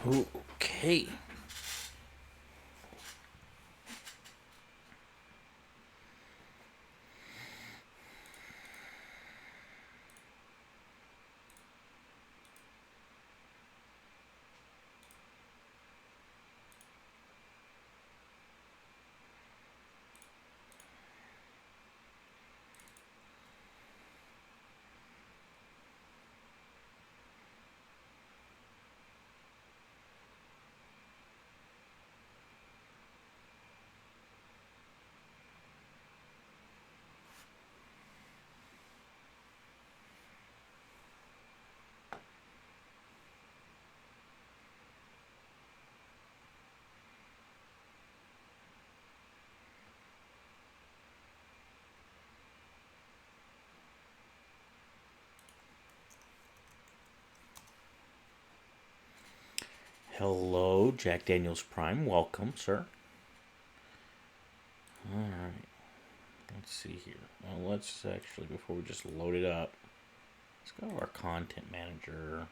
Okay. Hello, Jack Daniels Prime. Welcome, sir. All right. Let's see here. Well, let's actually, before we just load it up, let's go to our content manager.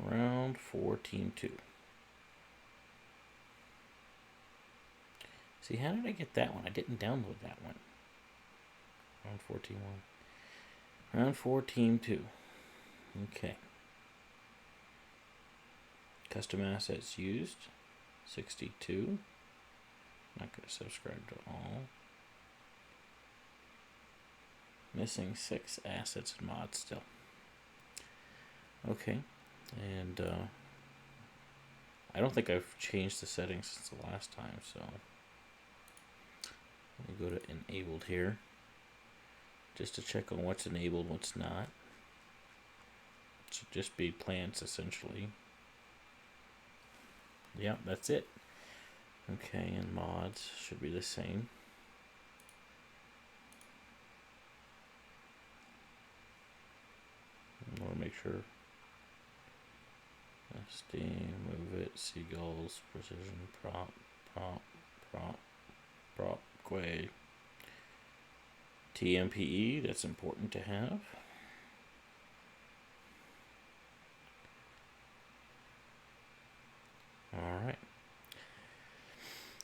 Round 4, Team 2. See, how did I get that one? I didn't download that one. Round 4, Team 1. Round 4, Team 2. Okay. Custom assets used. 62. Not going to subscribe to all. Missing 6 assets and mods still. Okay. And I don't think I've changed the settings since the last time, so let me go to enabled here just to check on what's enabled, what's not. It should just be plants essentially. Yeah, that's it. Okay, and mods should be the same. I want to make sure. Steam, move it, seagulls, precision, prop, quay. TMPE, that's important to have.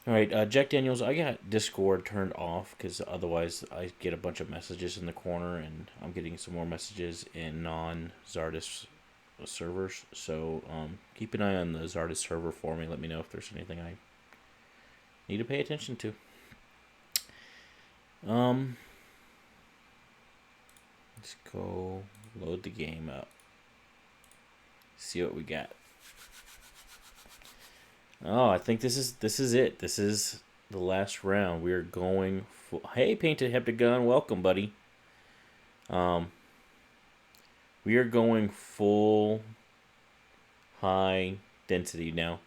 Alright, Jack Daniels, I got Discord turned off because otherwise I get a bunch of messages in the corner and I'm getting some more messages in non-Czardus servers. So keep an eye on the Czardus server for me. Let me know if there's anything I need to pay attention to. Let's go load the game up. See what we got. Oh, I think this is it. This is the last round. We are going full. Hey, Painted Heptagon, welcome, buddy. We are going full high density now.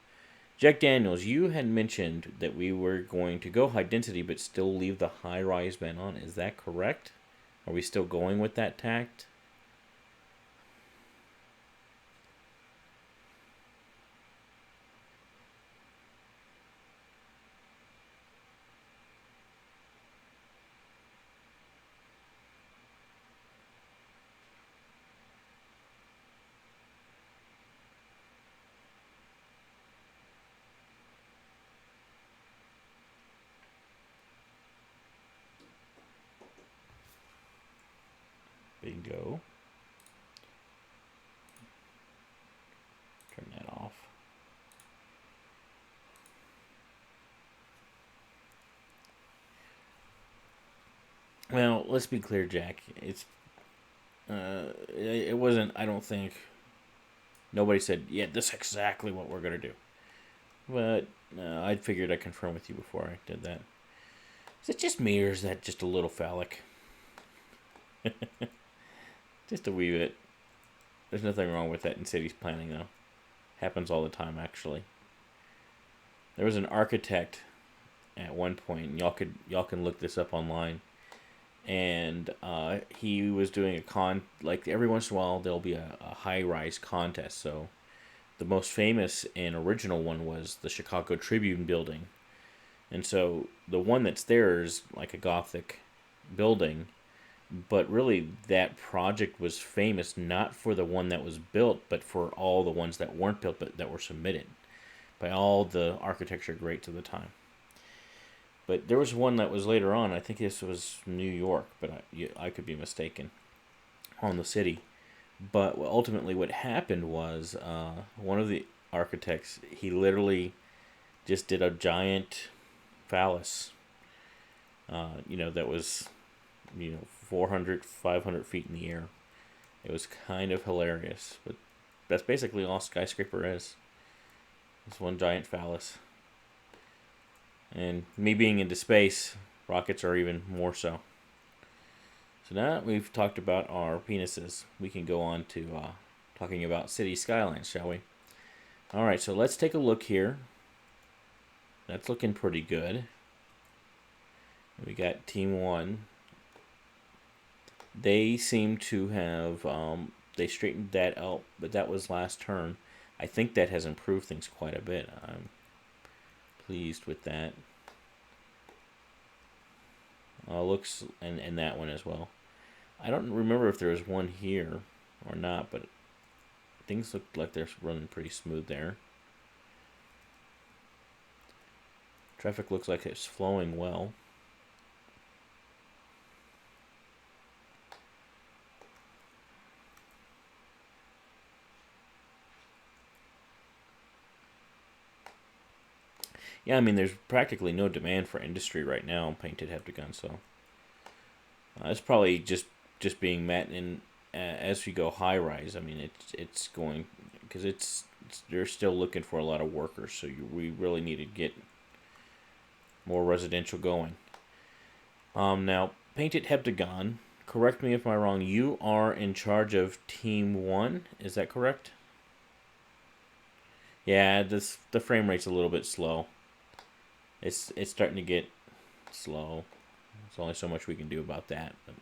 Jack Daniels, you had mentioned that we were going to go high density but still leave the high rise band on. Is that correct? Are we still going with that tact? Bingo. Turn that off. Well, let's be clear, Jack. It wasn't. I don't think nobody said, "Yeah, this is exactly what we're gonna do." But I figured I'd confirm with you before I did that. Is it just me, or is that just a little phallic? Just a wee bit. There's nothing wrong with that in cities planning, though. Happens all the time, actually. There was an architect at one point, and y'all can look this up online. and he was doing a like every once in a while there'll be a high rise contest. So the most famous and original one was the Chicago Tribune building, and so the one that's there is like a Gothic building, but really that project was famous not for the one that was built, but for all the ones that weren't built but that were submitted by all the architecture greats of the time. But there was one that was later on. I think this was New York, but I could be mistaken on the city. But ultimately, what happened was one of the architects, he literally just did a giant phallus, that was, 400, 500 feet in the air. It was kind of hilarious, but that's basically all skyscraper is. It's one giant phallus. And me being into space, rockets are even more so. So now that we've talked about our penises, we can go on to talking about city skylines, shall we? All right, so let's take a look here. That's looking pretty good. We got Team 1. They seem to have, they straightened that out, but that was last turn. I think that has improved things quite a bit. I'm pleased with that. Looks, and that one as well. I don't remember if there was one here or not, but things look like they're running pretty smooth there. Traffic looks like it's flowing well. Yeah, I mean, there's practically no demand for industry right now on painted heptagon, so it's probably just being met in as we go high rise. I mean, it's going because they're still looking for a lot of workers, so we really need to get more residential going. Now painted heptagon. Correct me if I'm wrong. You are in charge of Team 1. Is that correct? Yeah, the frame rate's a little bit slow. It's starting to get slow. There's only so much we can do about that. But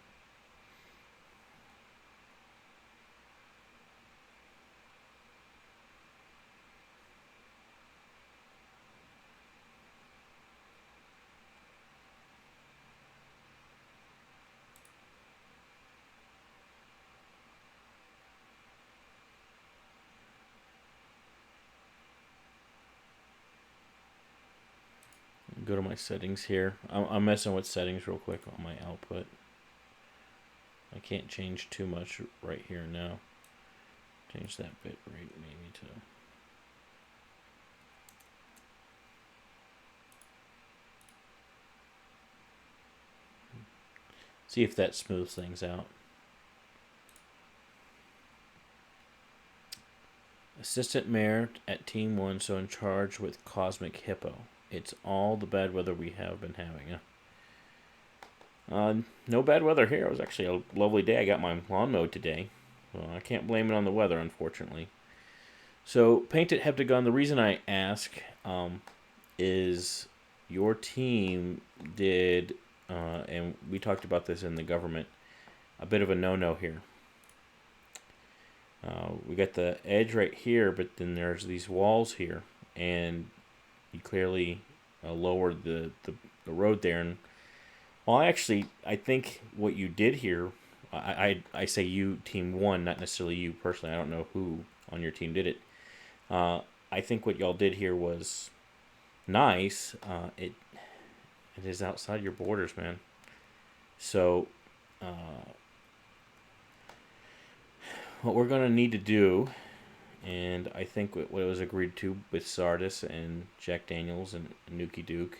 go to my settings here. I'm messing with settings real quick on my output. I can't change too much right here now. Change that bit rate maybe to. See if that smooths things out. Assistant Mayor at Team 1, so in charge with Cosmic Hippo. It's all the bad weather we have been having. No bad weather here. It was actually a lovely day. I got my lawn mowed today. Well, I can't blame it on the weather, unfortunately. So, Painted Heptagon, the reason I ask is your team did, and we talked about this in the government, a bit of a no-no here. We got the edge right here, but then there's these walls here, and you clearly lowered the road there. And well, I think what you did here, I say you, Team 1, not necessarily you personally. I don't know who on your team did it. I think what y'all did here was nice. It is outside your borders, man. So what we're going to need to do, and I think what was agreed to with Czardus and Jack Daniels and Nuki Duke,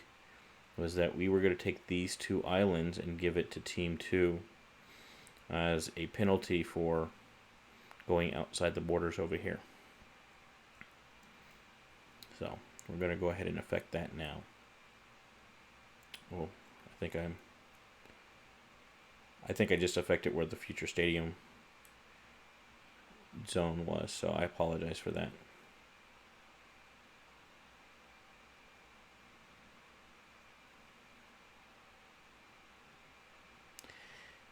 was that we were going to take these 2 islands and give it to Team 2 as a penalty for going outside the borders over here. So we're going to go ahead and affect that now. Well, I think I just affected where the future stadium zone was, so I apologize for that.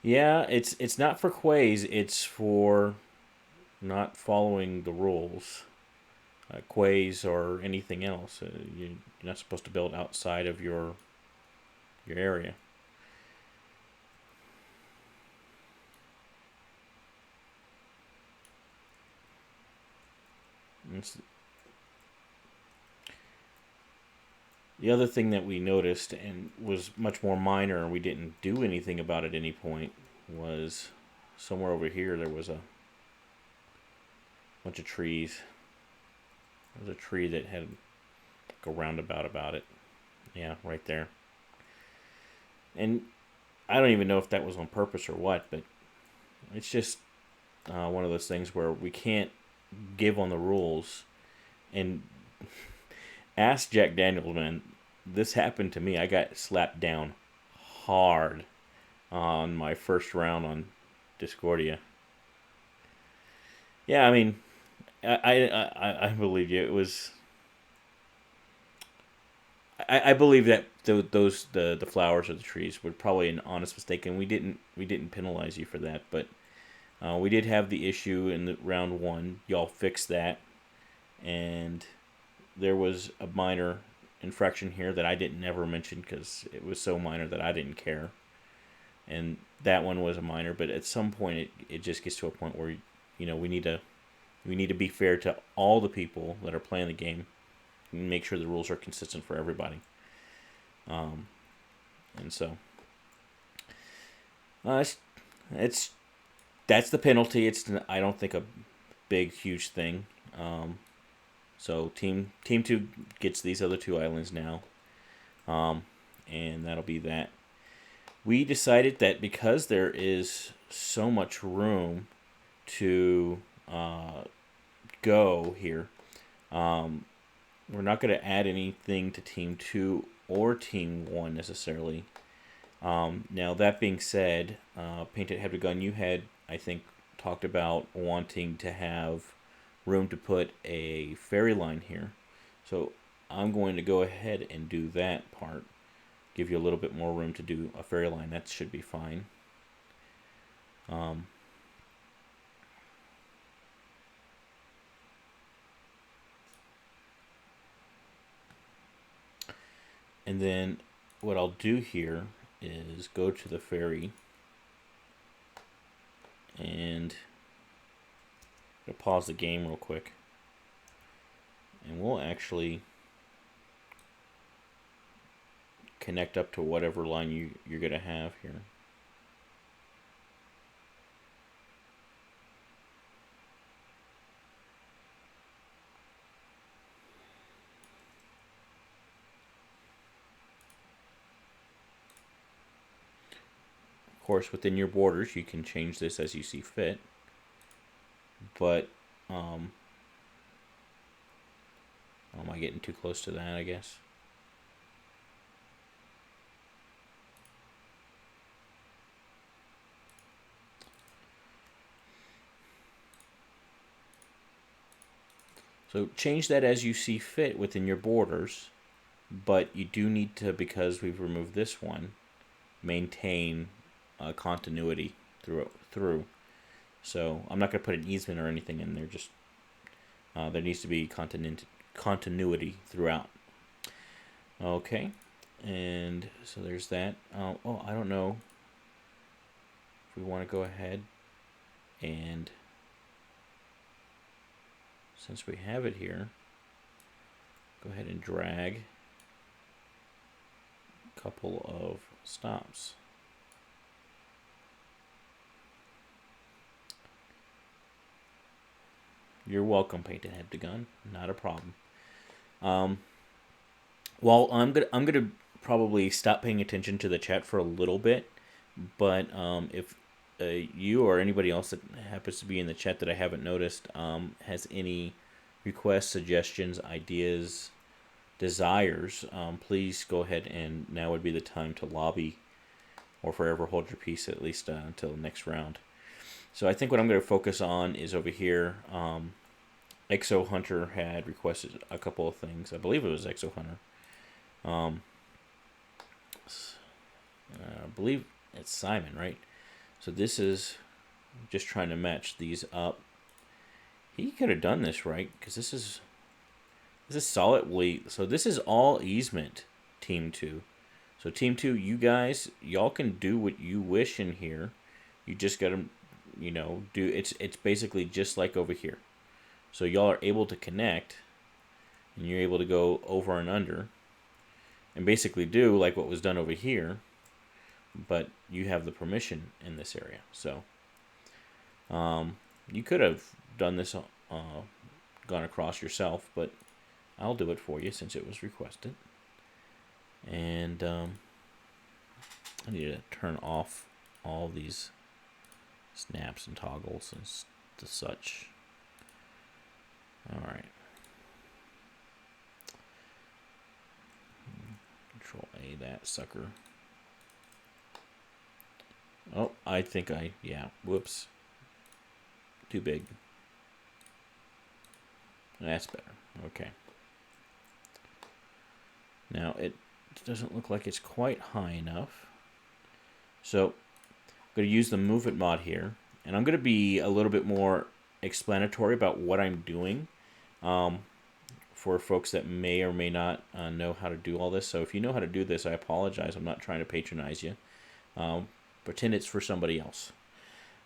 Yeah, it's not for quays. It's for not following the rules. Quays or anything else. You're not supposed to build outside of your area. It's, the other thing that we noticed and was much more minor, and we didn't do anything about at any point, was somewhere over here there was a bunch of trees. There was a tree that had like a roundabout about it. Yeah, right there. And I don't even know if that was on purpose or what, but it's just one of those things where we can't give on the rules. And ask Jack Daniels, man. This happened to me. I got slapped down hard on my first round on Discordia. Yeah, I mean, I believe you. It was. I believe that the flowers or the trees were probably an honest mistake, and we didn't penalize you for that. But we did have the issue in the round one. Y'all fixed that, and there was a minor infraction here that I didn't never mention because it was so minor that I didn't care. And that one was a minor, but at some point it just gets to a point where we need to be fair to all the people that are playing the game and make sure the rules are consistent for everybody. And so it's that's the penalty. It's I don't think a big huge thing. So team two gets these other two islands now, and that'll be that. We decided that because there is so much room to go here, we're not going to add anything to team two or team one necessarily. Now that being said, Painted Head with Gun, you had I think talked about wanting to have room to put a ferry line here. So I'm going to go ahead and do that part. Give you a little bit more room to do a ferry line. That should be fine. And then what I'll do here is go to the ferry and pause the game real quick. And we'll actually connect up to whatever line you're going to have here. Of course, within your borders, you can change this as you see fit. But, am I getting too close to that, I guess? So change that as you see fit within your borders, but you do need to, because we've removed this one, maintain continuity through. So I'm not going to put an easement or anything in there. Just there needs to be continuity throughout. Okay, and so there's that. I don't know if we want to go ahead and, since we have it here, go ahead and drag a couple of stops. You're welcome, Painted Head to Gun. Not a problem. Well, I'm gonna probably stop paying attention to the chat for a little bit, but if you or anybody else that happens to be in the chat that I haven't noticed has any requests, suggestions, ideas, desires, please go ahead, and now would be the time to lobby or forever hold your peace, at least until the next round. So I think what I'm going to focus on is over here. Exo Hunter had requested a couple of things. I believe it was Exo Hunter. I believe it's Simon, right? So this is just trying to match these up. He could have done this right, because this is solidly. So this is all easement, Team 2. So Team 2, you guys, y'all can do what you wish in here. You just got to, do, it's basically just like over here. So y'all are able to connect, and you're able to go over and under, and basically do like what was done over here, but you have the permission in this area. So you could have done this, gone across yourself, but I'll do it for you since it was requested. And I need to turn off all these snaps and toggles and such. All right. Control A that sucker. Oh, I think whoops. Too big. That's better. Okay. Now it doesn't look like it's quite high enough. So I'm going to use the Move It mod here, and I'm going to be a little bit more explanatory about what I'm doing for folks that may or may not know how to do all this. So if you know how to do this, I apologize. I'm not trying to patronize you. Pretend it's for somebody else.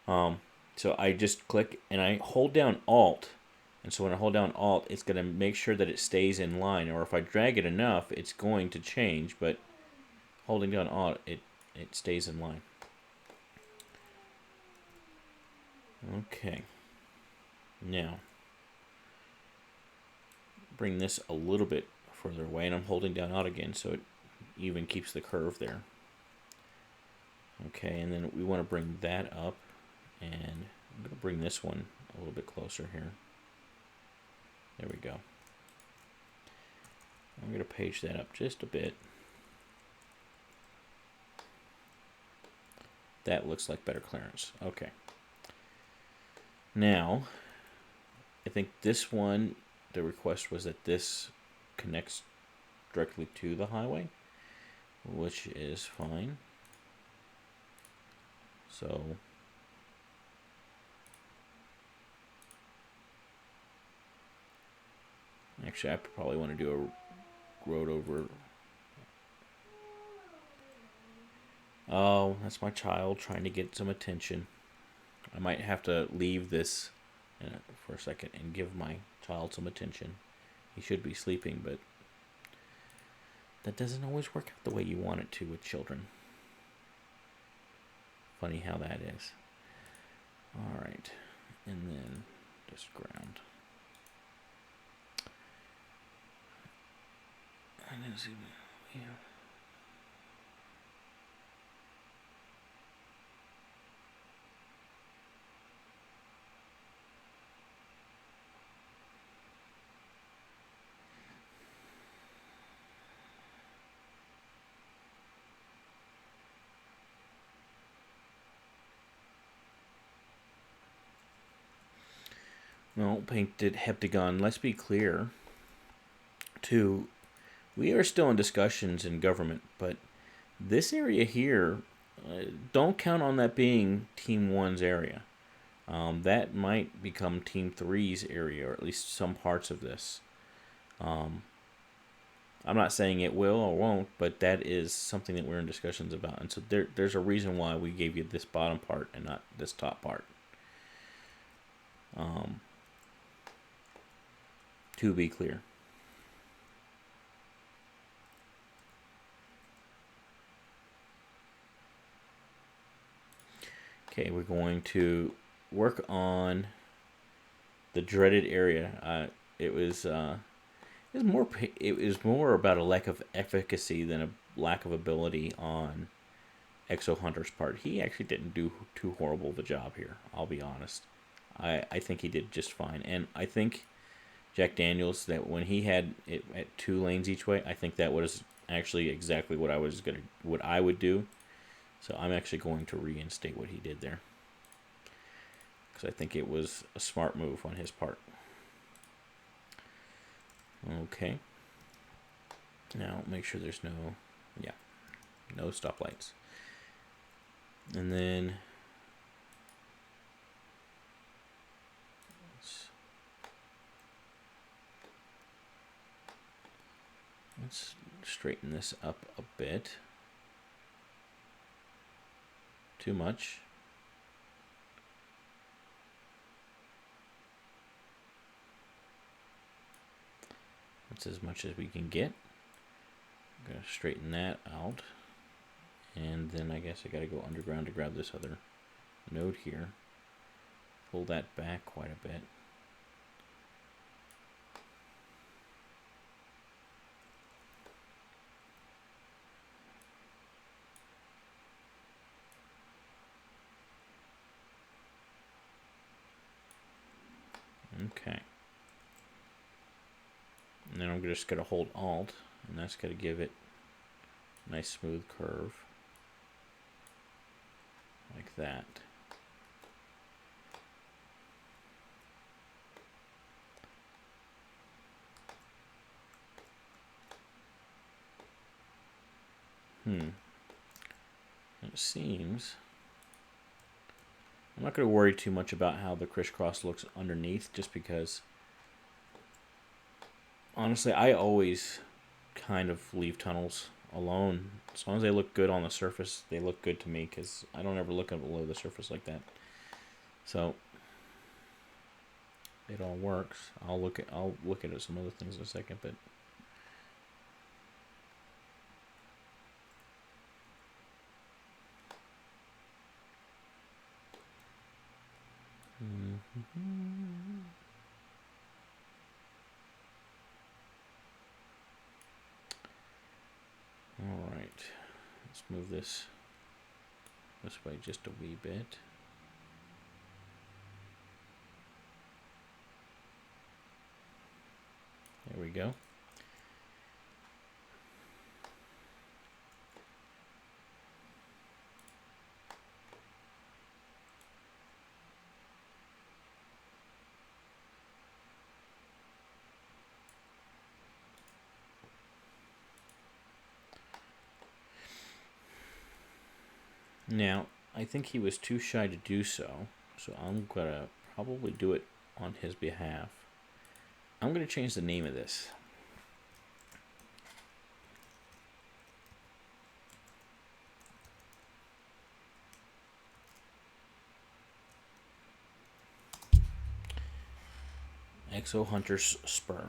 So I just click and I hold down Alt. And so when I hold down Alt, it's going to make sure that it stays in line. Or if I drag it enough, it's going to change. But holding down Alt, it stays in line. Okay. Now, bring this a little bit further away. And I'm holding down Alt again so it even keeps the curve there. Okay, and then we want to bring that up. And I'm going to bring this one a little bit closer here. There we go. I'm going to page that up just a bit. That looks like better clearance. Okay. Now, I think this one, the request was that this connects directly to the highway, which is fine. So actually, I probably want to do a road over. Oh, that's my child trying to get some attention. I might have to leave this for a second and give my child some attention. He should be sleeping, but that doesn't always work out the way you want it to with children. Funny how that is. All right, and then just ground. And then see, yeah. No, painted heptagon. Let's be clear. Two, we are still in discussions in government, but this area here, don't count on that being Team 1's area. That might become Team 3's area, or at least some parts of this. I'm not saying it will or won't, but that is something that we're in discussions about. And so there's a reason why we gave you this bottom part and not this top part. To be clear. Okay, we're going to work on the dreaded area. It was more about a lack of efficacy than a lack of ability on Exo Hunter's part. He actually didn't do too horrible of a job here, I'll be honest. I think he did just fine. And I think Jack Daniels, that when he had it at 2 lanes each way, I think that was actually exactly what I would do. So I'm actually going to reinstate what he did there, because I think it was a smart move on his part. Okay. Now make sure there's no, no stoplights. And then Let's straighten this up a bit. Too much. That's as much as we can get. I'm going to straighten that out. And then I guess I got to go underground to grab this other node here. Pull that back quite a bit. Okay. And then I'm just going to hold Alt, and that's going to give it a nice smooth curve. Like that. It seems... I'm not going to worry too much about how the crisscross looks underneath, just because honestly I always kind of leave tunnels alone. As long as they look good on the surface, they look good to me, because I don't ever look below the surface like that. So it all works. I'll look at some other things in a second, but all right. Let's move this way just a wee bit. There we go. Now, I think he was too shy to do so, so I'm going to probably do it on his behalf. I'm going to change the name of this. Exo Hunter's Spur.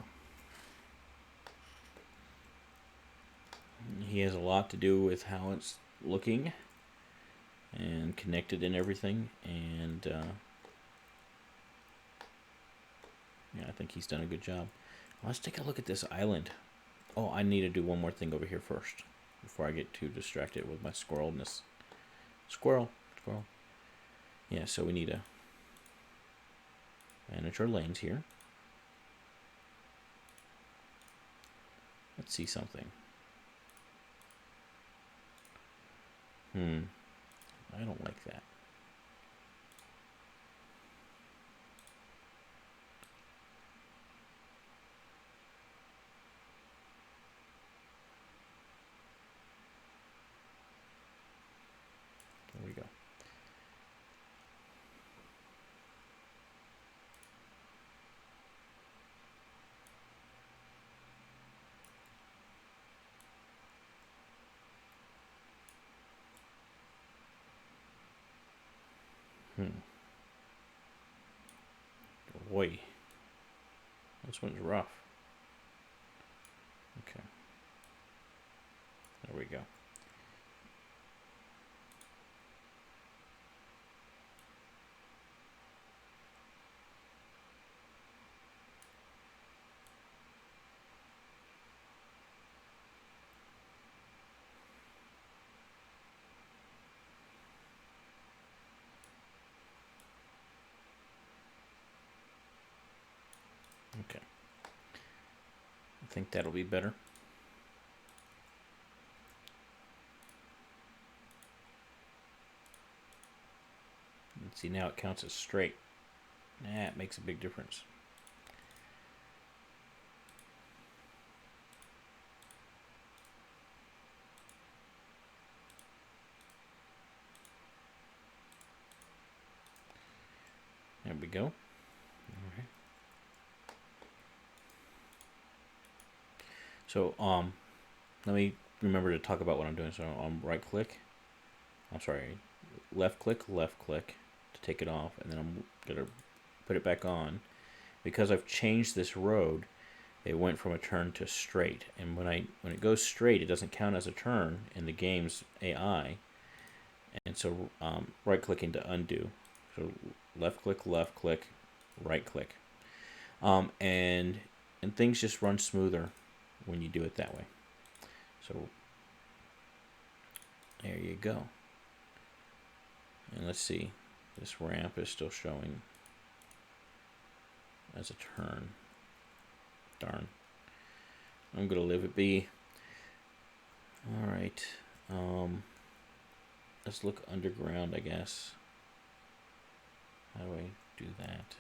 He has a lot to do with how it's looking and connected and everything, and yeah, I think he's done a good job. Let's take a look at this island. Oh, I need to do one more thing over here first before I get too distracted with my squirrelness. Squirrel. Yeah, so we need to manage our lanes here. Let's see something. I don't like that. There we go. Boy, this one's rough. Okay. There we go. Okay. I think that'll be better. Let's see, now it counts as straight. That makes a big difference. There we go. All right. So, let me remember to talk about what I'm doing. So I'm left click to take it off, and then I'm gonna put it back on. Because I've changed this road, it went from a turn to straight, and when it goes straight, it doesn't count as a turn in the game's AI, and so right clicking to undo. So left click, right click, and things just run smoother when you do it that way. So there you go. And let's see, this ramp is still showing as a turn. Darn. I'm gonna leave it be. All right. Let's look underground, I guess. How do I do that?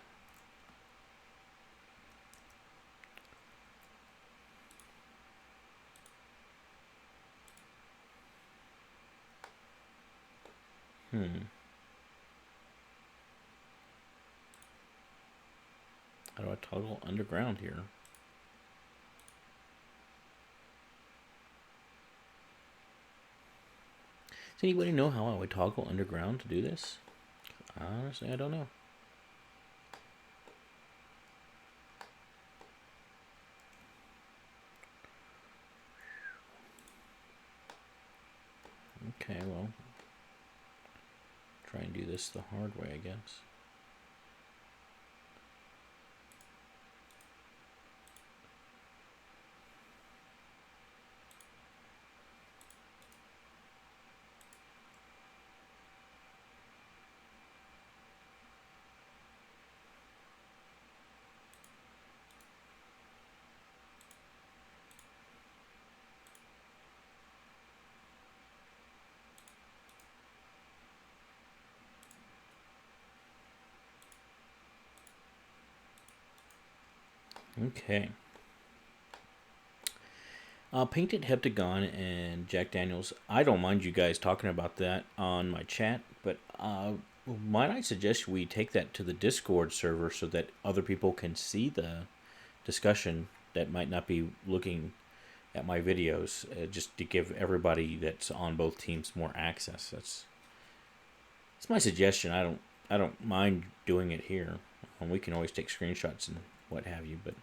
How do I toggle underground here? Does anybody know how I would toggle underground to do this? Honestly, I don't know. Okay, well, try and do this the hard way, I guess. Okay. Painted Heptagon and Jack Daniels. I don't mind you guys talking about that on my chat, but might I suggest we take that to the Discord server so that other people can see the discussion that might not be looking at my videos, just to give everybody that's on both teams more access. That's my suggestion. I don't mind doing it here. We can always take screenshots and what have you, but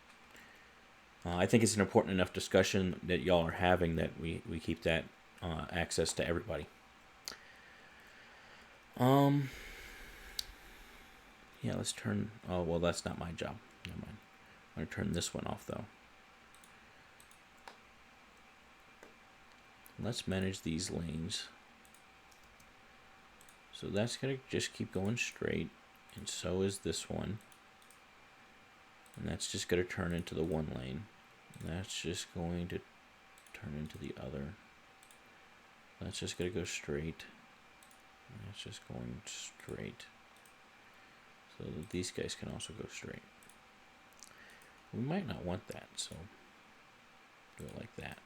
I think it's an important enough discussion that y'all are having that we keep that access to everybody. Yeah, let's turn. Oh, well, that's not my job. Never mind. I'm gonna turn this one off though. Let's manage these lanes. So that's gonna just keep going straight, and so is this one. And that's just going to turn into the one lane. And that's just going to turn into the other. That's just going to go straight. And that's just going straight. So that these guys can also go straight. We might not want that, so do it like that.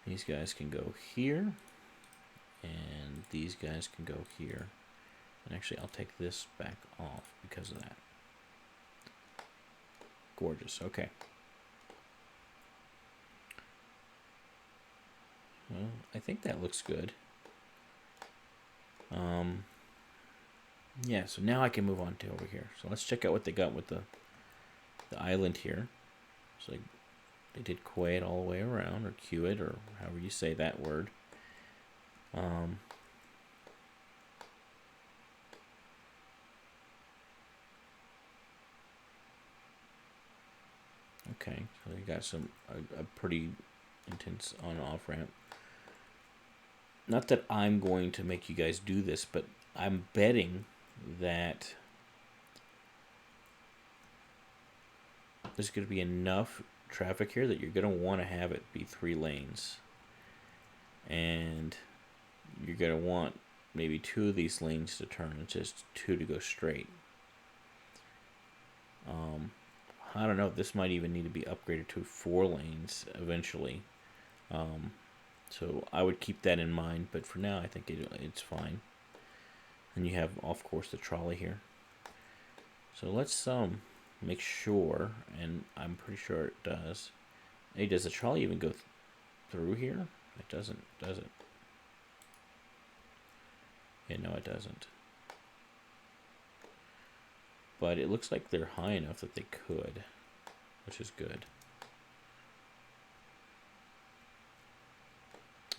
These guys can go here. And these guys can go here. And actually, I'll take this back off because of that. Gorgeous. Okay. Well, I think that looks good. Yeah, so now I can move on to over here. So let's check out what they got with the island here. So they did quay it all the way around, or queue it, or however you say that word. Okay, so you got a pretty intense on-off ramp. Not that I'm going to make you guys do this, but I'm betting that there's going to be enough traffic here that you're going to want to have it be 3 lanes. And you're going to want maybe 2 of these lanes to turn and just 2 to go straight. I don't know. This might even need to be upgraded to 4 lanes eventually. So I would keep that in mind. But for now, I think it's fine. And you have, of course, the trolley here. So let's make sure, and I'm pretty sure it does. Hey, does the trolley even go through here? It doesn't, does it? Yeah, no, it doesn't. But it looks like they're high enough that they could, which is good.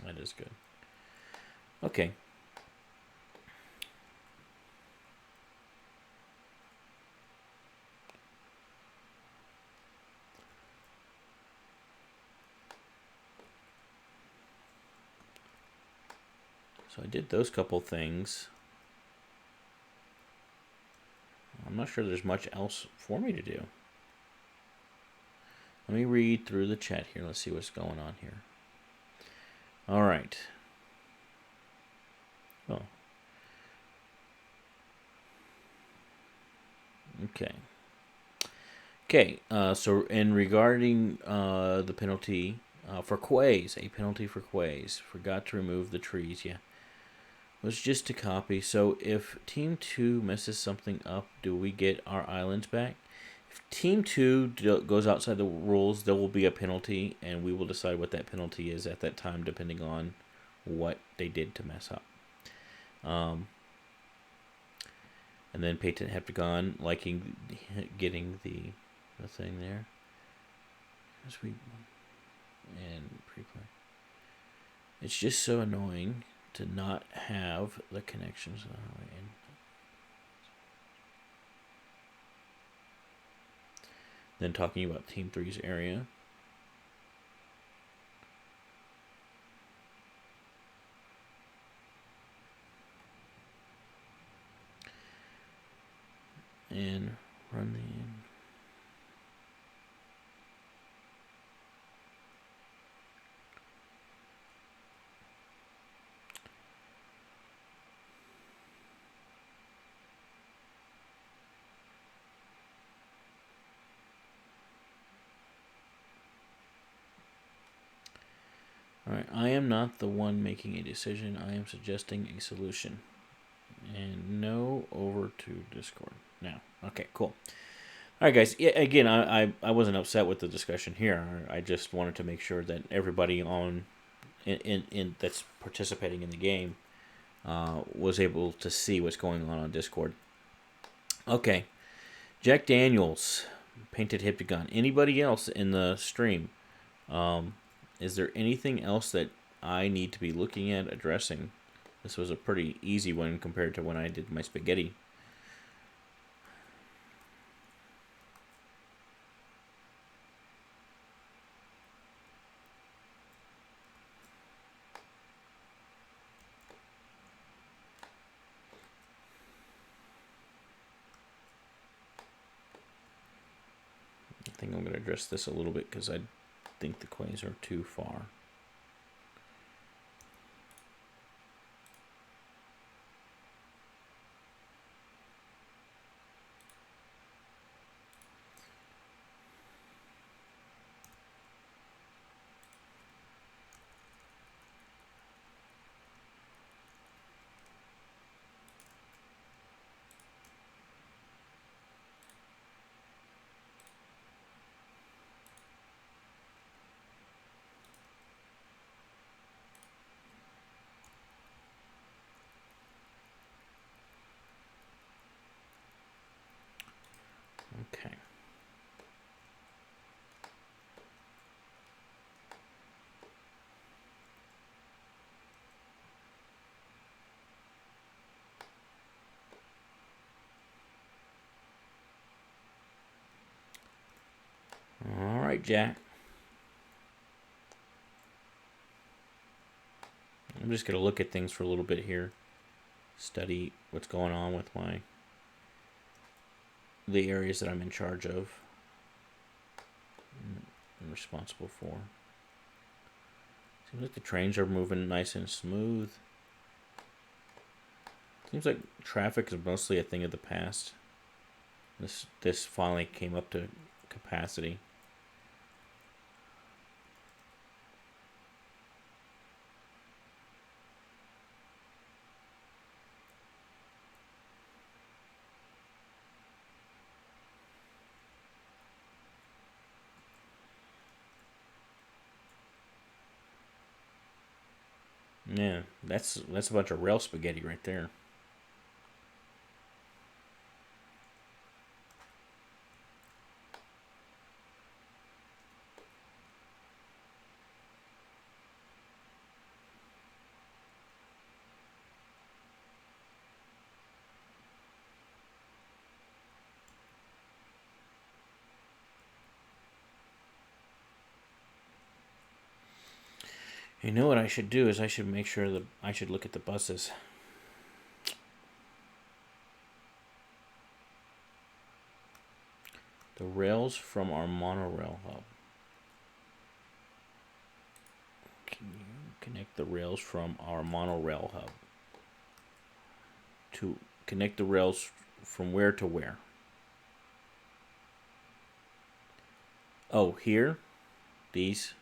That is good. Okay. So I did those couple things. I'm not sure there's much else for me to do. Let me read through the chat here. Let's see what's going on here. All right. Oh. Okay. Okay. So in regarding the penalty for quays, a penalty for quays. Forgot to remove the trees. Yeah. Was just to copy. So if Team 2 messes something up, do we get our islands back? If Team 2 goes outside the rules, there will be a penalty, and we will decide what that penalty is at that time, depending on what they did to mess up. And then Patent Heptagon liking getting the thing there. As we and pre-play. It's just so annoying to not have the connections. Then talking about Team 3's area. And run the... Alright, I am not the one making a decision. I am suggesting a solution. And no over to Discord now. Okay, cool. Alright, guys. Yeah, again, I wasn't upset with the discussion here. I just wanted to make sure that everybody on in that's participating in the game was able to see what's going on Discord. Okay. Jack Daniels, Painted Heptagon. Anybody else in the stream? Is there anything else that I need to be looking at, addressing? This was a pretty easy one compared to when I did my spaghetti. I think I'm going to address this a little bit because I think the quays are too far. Okay. All right, Jack. I'm just going to look at things for a little bit here. Study what's going on with the areas that I'm in charge of and responsible for. Seems like the trains are moving nice and smooth. Seems like traffic is mostly a thing of the past. This finally came up to capacity. Yeah, that's a bunch of rail spaghetti right there. You know what I should do is I should make sure that I should look at the buses. The rails from our monorail hub. Can you connect the rails from our monorail hub? To connect the rails from where to where? Oh, here? These?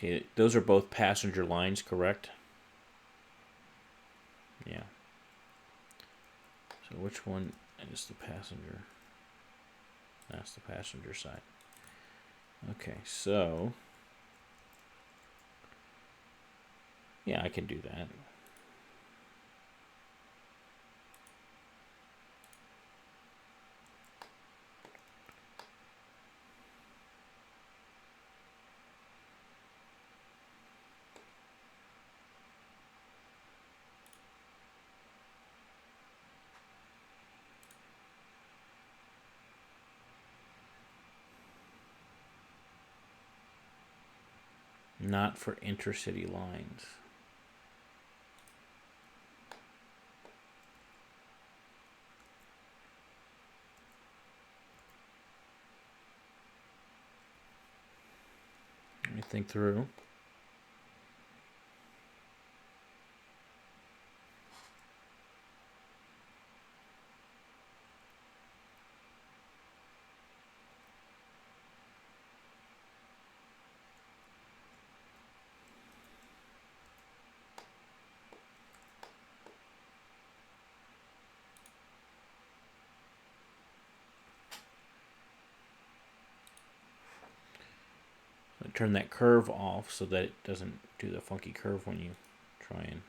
Okay, those are both passenger lines, correct? Yeah. So which one is the passenger? That's the passenger side. Okay, so yeah, I can do that. Not for intercity lines. Let me think through. Turn that curve off so that it doesn't do the funky curve when you try and.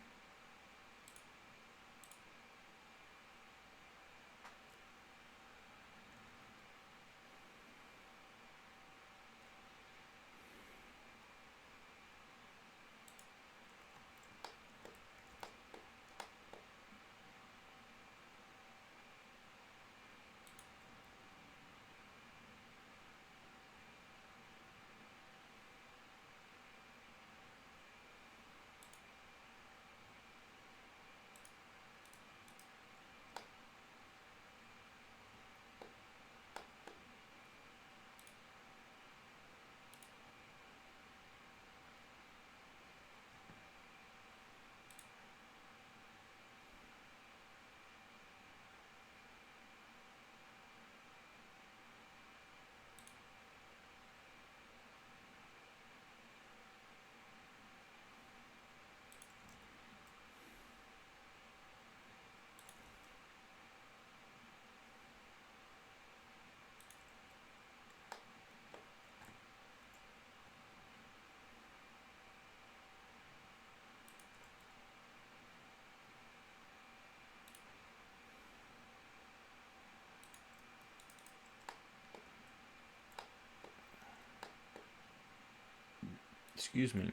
Excuse me.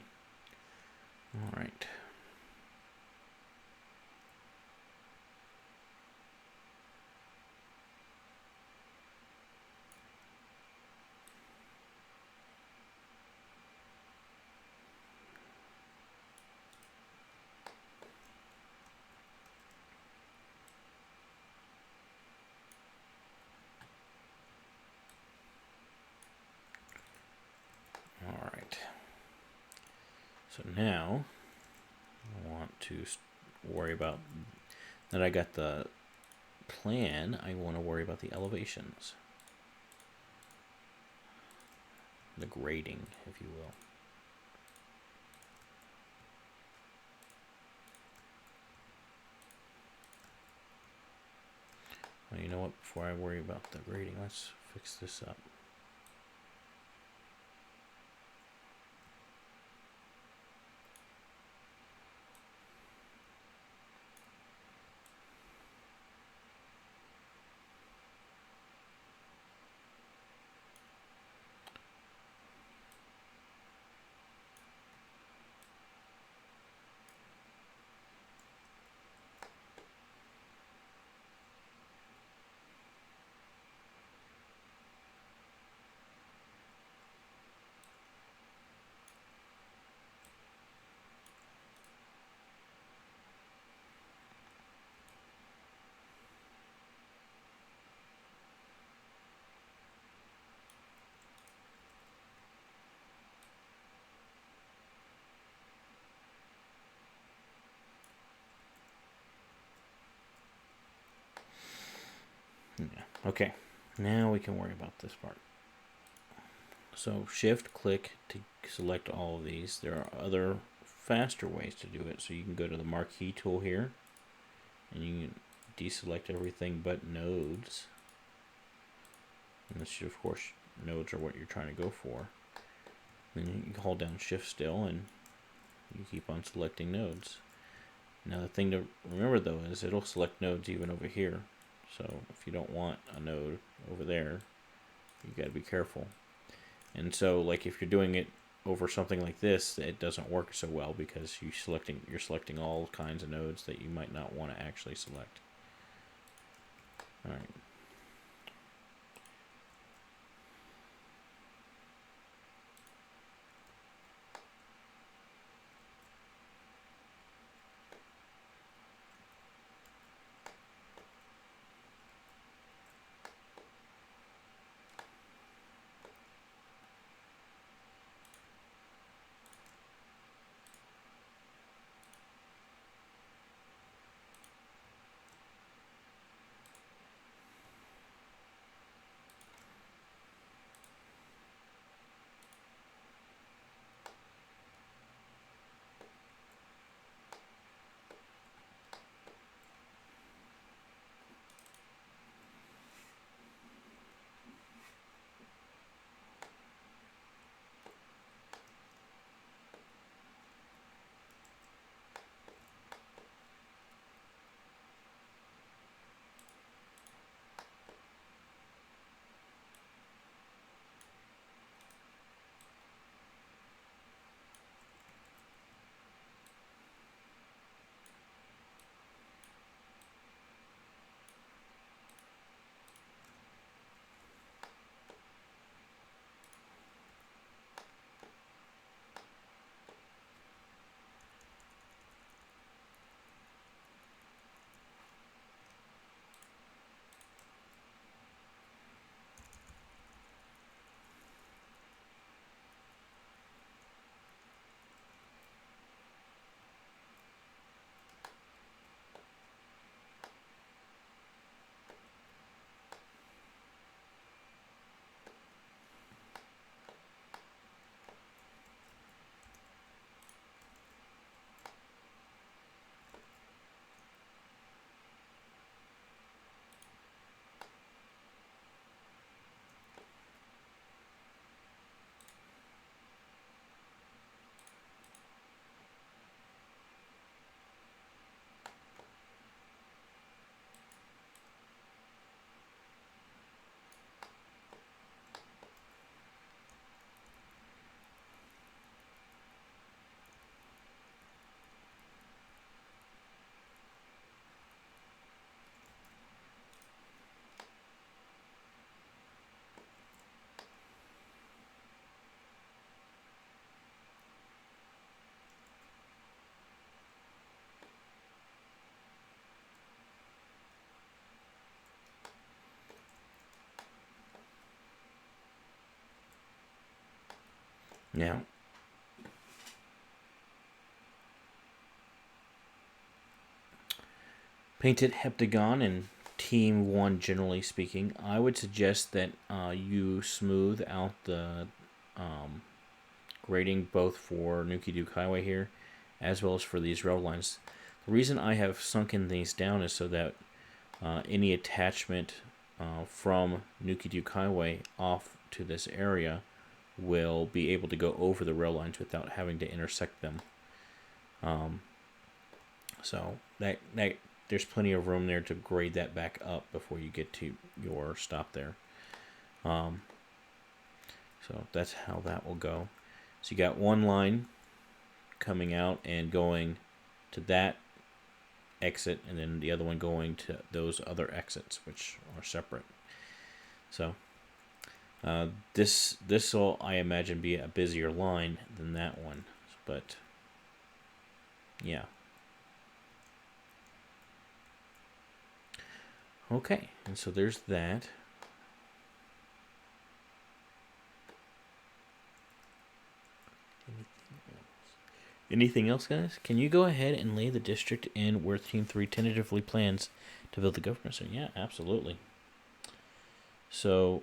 All right. All right. So now I want to worry about that. I got the plan. I want to worry about the elevations, the grading, if you will. Well, you know what? Before I worry about the grading, let's fix this up. Yeah. Okay, now we can worry about this part. So shift click to select all of these. There are other faster ways to do it. So you can go to the marquee tool here and you can deselect everything but nodes. And this, of course, nodes are what you're trying to go for. Then you can hold down shift still and you keep on selecting nodes. Now the thing to remember though is it'll select nodes even over here. So if you don't want a node over there, you got to be careful. And so, like if you're doing it over something like this, it doesn't work so well because you're selecting all kinds of nodes that you might not want to actually select. All right. Now, painted heptagon and team 1 generally speaking, I would suggest that you smooth out the grading both for Nuki Duke Highway here as well as for these rail lines. The reason I have sunken these down is so that any attachment from Nuki Duke Highway off to this area will be able to go over the rail lines without having to intersect them. So that there's plenty of room there to grade that back up before you get to your stop there. So that's how that will go. So you got one line coming out and going to that exit, and then the other one going to those other exits, which are separate. So this will, I imagine, be a busier line than that one, but yeah. Okay, and so there's that. Anything else, guys? Can you go ahead and lay the district in where Team 3 tentatively plans to build the government center? Yeah, absolutely. So,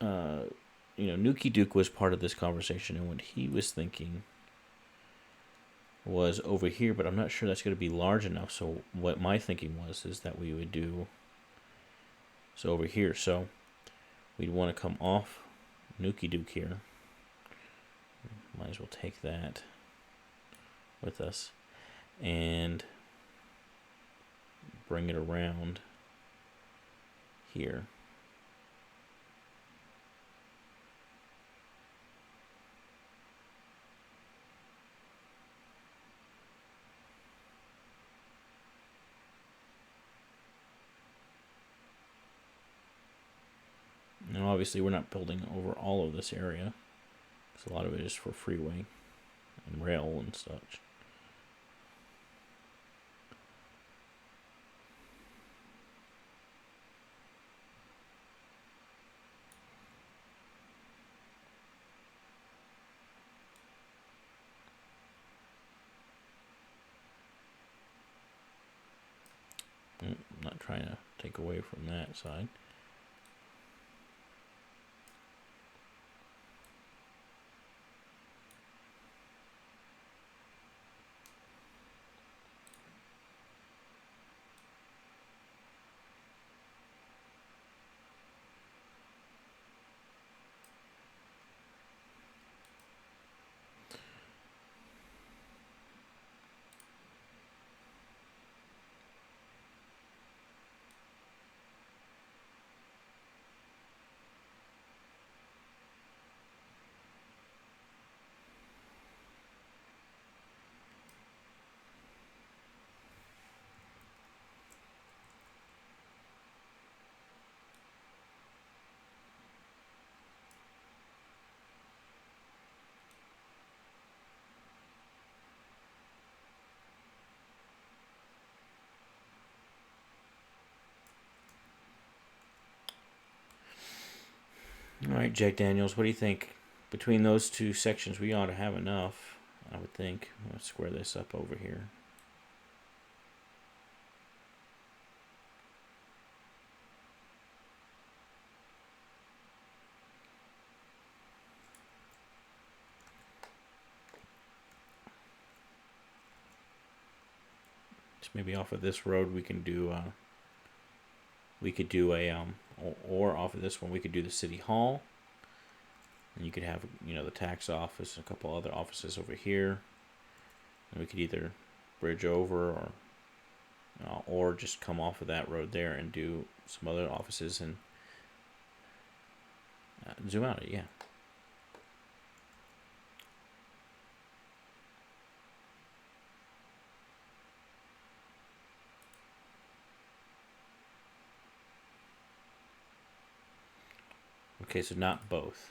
Nuki Duke was part of this conversation, and what he was thinking was over here, but I'm not sure that's going to be large enough. So what my thinking was is that we would do so over here. So we'd want to come off Nuki Duke here. Might as well take that with us and bring it around here. Now, obviously, we're not building over all of this area, because a lot of it is for freeway and rail and such. I'm not trying to take away from that side. All right, Jack Daniels, what do you think? Between those two sections, we ought to have enough, I would think. Let's square this up over here. Just maybe off of this road we can do or off of this one we could do the city hall, and you could have the tax office and a couple other offices over here, and we could either bridge over or just come off of that road there and do some other offices and zoom out it. Yeah. Okay, so not both.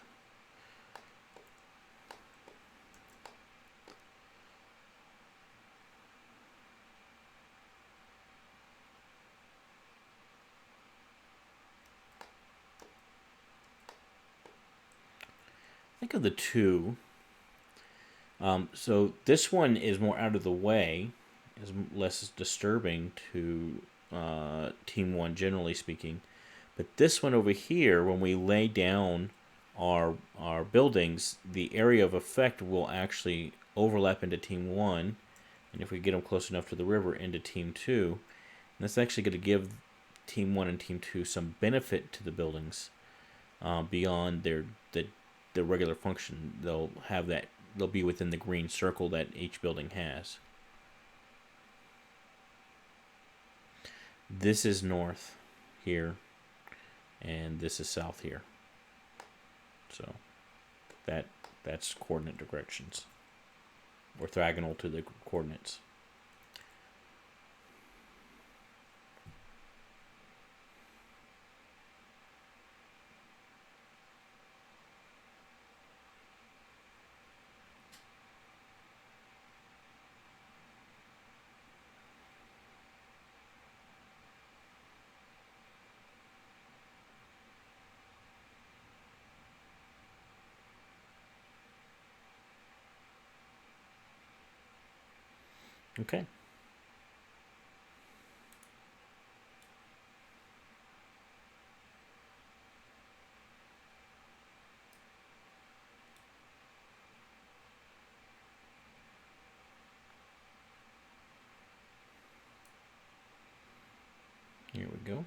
Think of the two. So this one is more out of the way, is less disturbing to Team 1, generally speaking. But this one over here, when we lay down our buildings, the area of effect will actually overlap into Team 1, and if we get them close enough to the river, into Team 2. that's actually going to give Team 1 and Team 2 some benefit to the buildings beyond their regular function. They'll be within the green circle that each building has. This is north here, and this is south here. So that's coordinate directions, orthogonal to the coordinates. Okay. Here we go.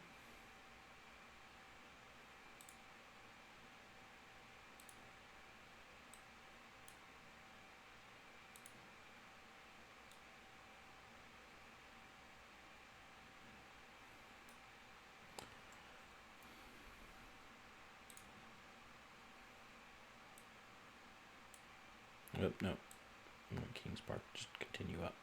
Oh, no. Kings Park, just continue up.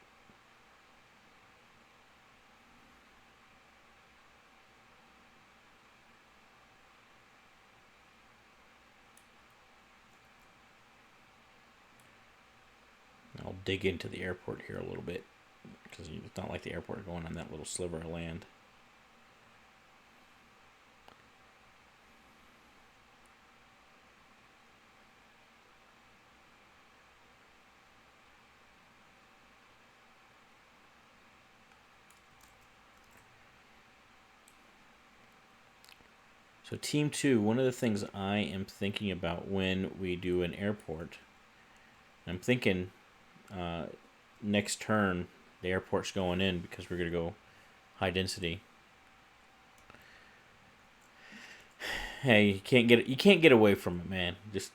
I'll dig into the airport here a little bit, because it's not like the airport going on that little sliver of land. So Team 2, one of the things I am thinking about when we do an airport, I'm thinking next turn the airport's going in because we're going to go high density. Hey, you can't get away from it, man. Just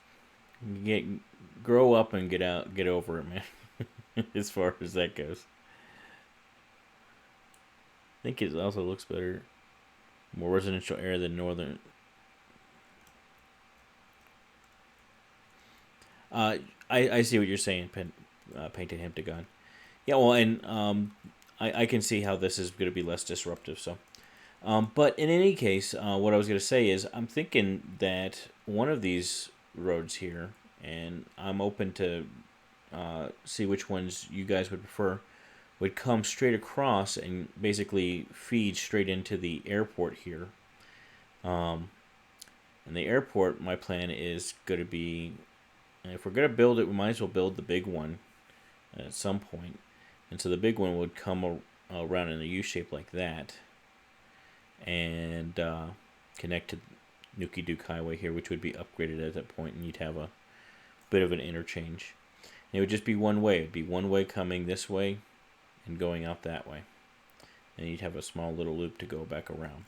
grow up and get over it, man. As far as that goes. I think it also looks better. More residential area than northern. I see what you're saying, painted heptagon. Yeah, well, and I can see how this is going to be less disruptive. So, but in any case, what I was going to say is I'm thinking that one of these roads here, and I'm open to see which ones you guys would prefer, would come straight across and basically feed straight into the airport here. And the airport, my plan is going to be, if we're going to build it, we might as well build the big one at some point. And so the big one would come around in a U shape like that and connect to Nuki Duke Highway here, which would be upgraded at that point, and you'd have a bit of an interchange. And it would just be one way. It would be one way coming this way and going out that way. And you'd have a small little loop to go back around.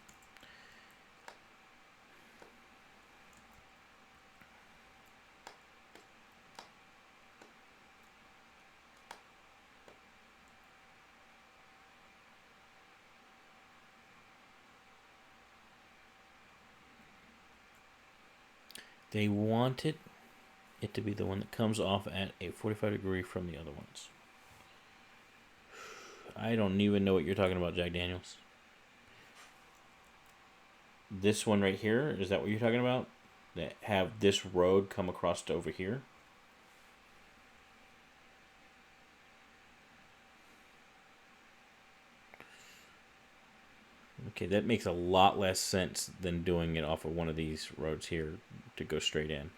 They wanted it to be the one that comes off at a 45 degree from the other ones. I don't even know what you're talking about, Jack Daniels. This one right here, is that what you're talking about? That have this road come across to over here? Okay, that makes a lot less sense than doing it off of one of these roads here to go straight in.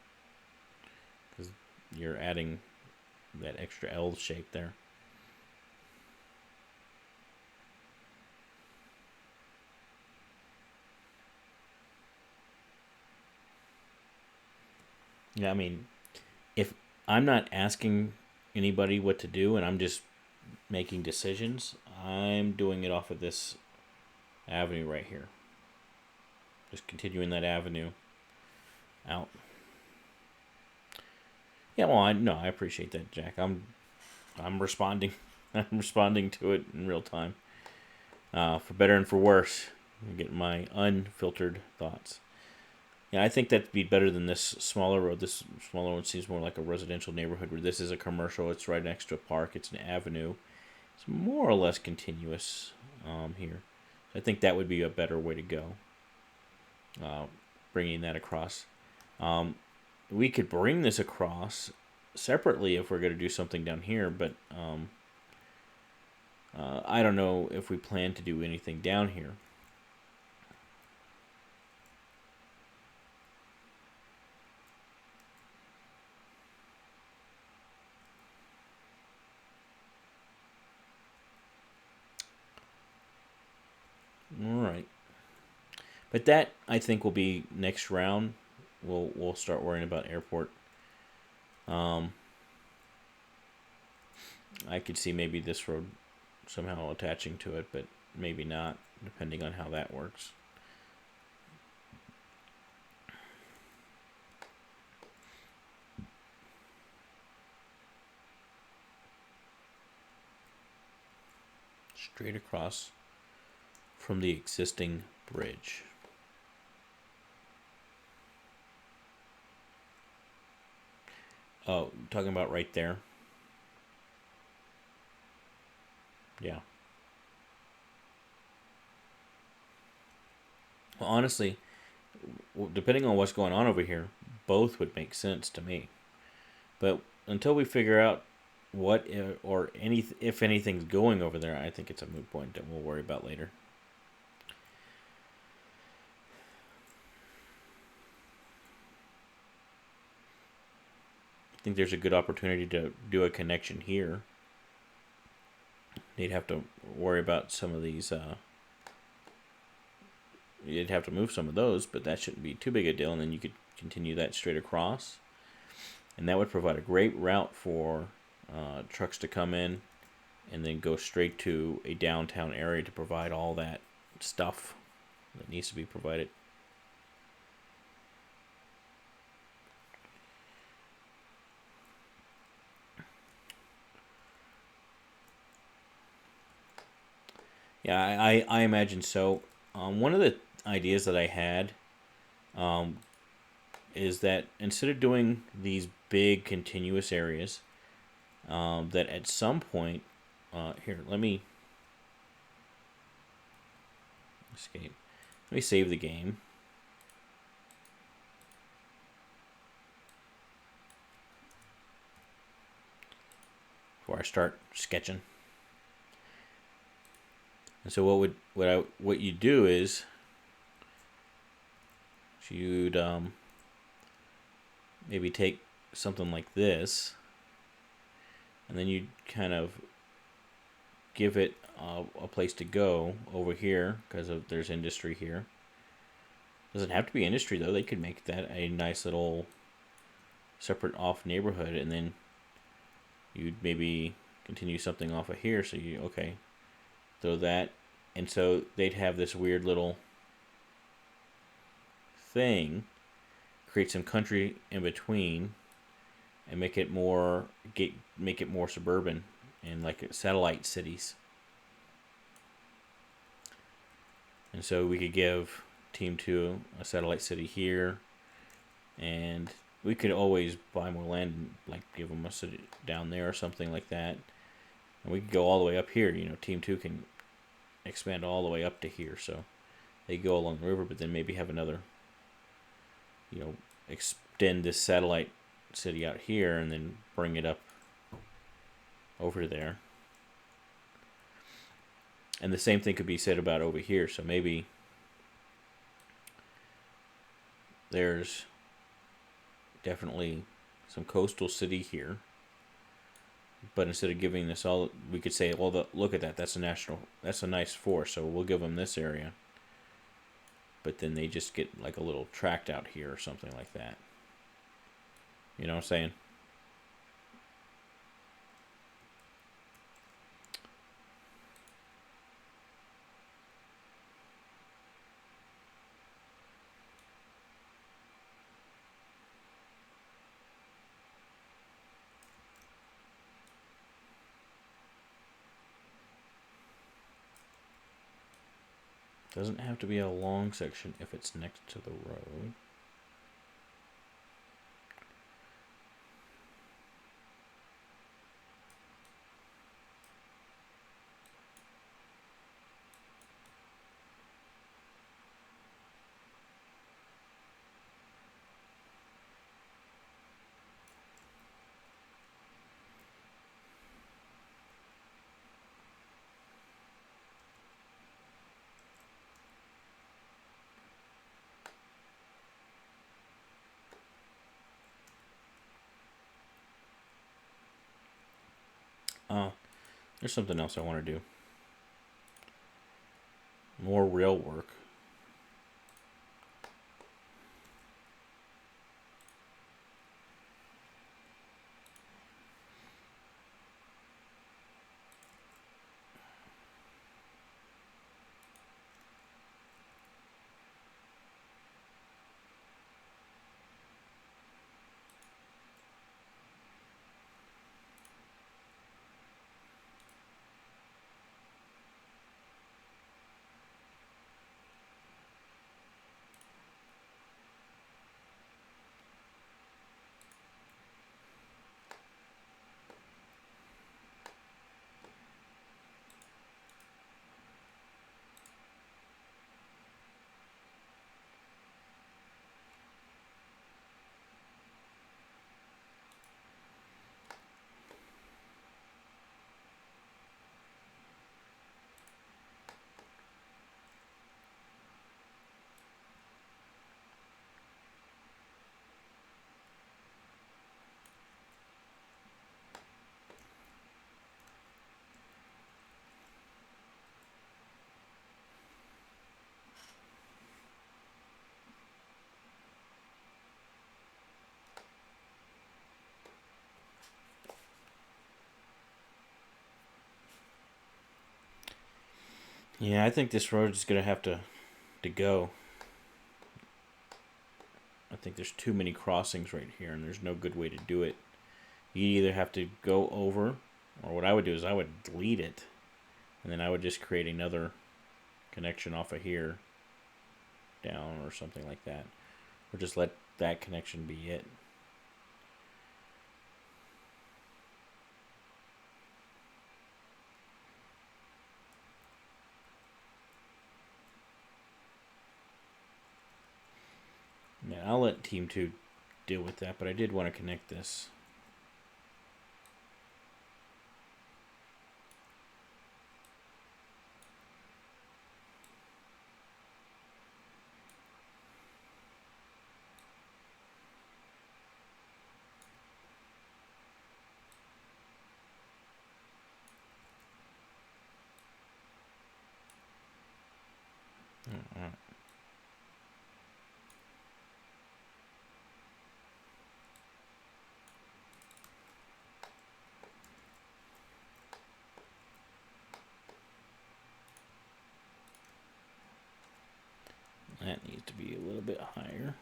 Because you're adding that extra L shape there. Yeah, I mean, if I'm not asking anybody what to do and I'm just making decisions, I'm doing it off of this avenue right here. Just continuing that avenue out. Yeah, well, I appreciate that, Jack. I'm responding. I'm responding to it in real time, for better and for worse. I get my unfiltered thoughts. Yeah, I think that'd be better than this smaller road. This smaller one seems more like a residential neighborhood, where this is a commercial. It's right next to a park. It's an avenue. It's more or less continuous here. I think that would be a better way to go. Bringing that across. We could bring this across separately if we're going to do something down here, but I don't know if we plan to do anything down here. All right, but that I think will be next round. We'll start worrying about airport. I could see maybe this road somehow attaching to it, but maybe not, depending on how that works. Straight across from the existing bridge. Oh, talking about right there? Yeah. Well, honestly, depending on what's going on over here, both would make sense to me. But until we figure out what or any if anything's going over there, I think it's a moot point that we'll worry about later. I think there's a good opportunity to do a connection here. You'd have to worry about some of these. You'd have to move some of those, but that shouldn't be too big a deal. And then you could continue that straight across, and that would provide a great route for trucks to come in, and then go straight to a downtown area to provide all that stuff that needs to be provided. Yeah, I imagine so. One of the ideas that I had is that instead of doing these big continuous areas, that at some point, here, let me escape. Let me save the game. Before I start sketching. And so what you do is you'd maybe take something like this, and then you'd kind of give it a place to go over here because there's industry here. Doesn't have to be industry though. They could make that a nice little separate off neighborhood, and then you'd maybe continue something off of here. So throw that, and so they'd have this weird little thing, create some country in between, and make it more suburban and like satellite cities. And so we could give Team 2 a satellite city here, and we could always buy more land and like give them a city down there or something like that. And we could go all the way up here. Team 2 can expand all the way up to here, so they go along the river, but then maybe have another, extend this satellite city out here and then bring it up over to there. And the same thing could be said about over here. So maybe there's definitely some coastal city here, but instead of giving this all, we could say, well, look at that. That's a nice forest. So we'll give them this area. But then they just get like a little tract out here or something like that. You know what I'm saying? Doesn't have to be a long section if it's next to the road. There's something else I want to do. More rail work. Yeah, I think this road is going to have to go. I think there's too many crossings right here, and there's no good way to do it. You either have to go over, or what I would do is I would delete it, and then I would just create another connection off of here down or something like that, or just let that connection be it. Yeah, I'll let Team 2 deal with that, but I did want to connect this. Alright. That needs to be a little bit higher.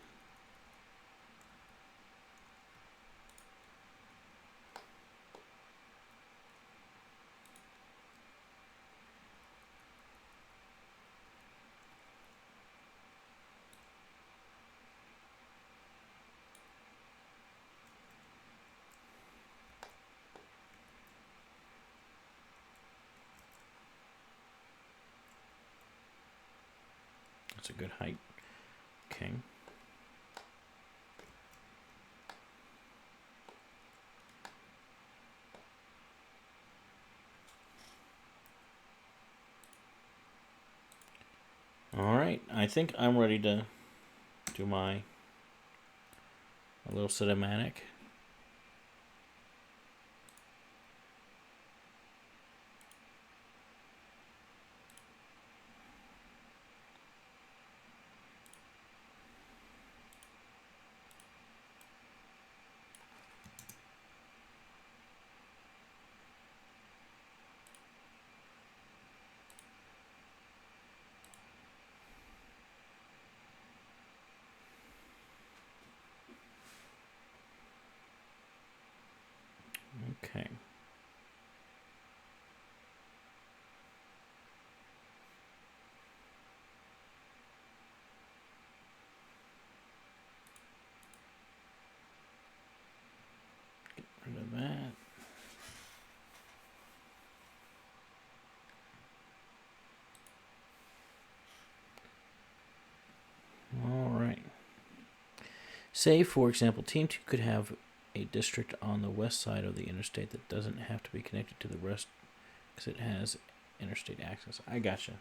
That's a good height. Okay. Alright, I think I'm ready to do a little cinematic. Okay. Say, for example, Team 2 could have a district on the west side of the interstate that doesn't have to be connected to the rest because it has interstate access. I gotcha.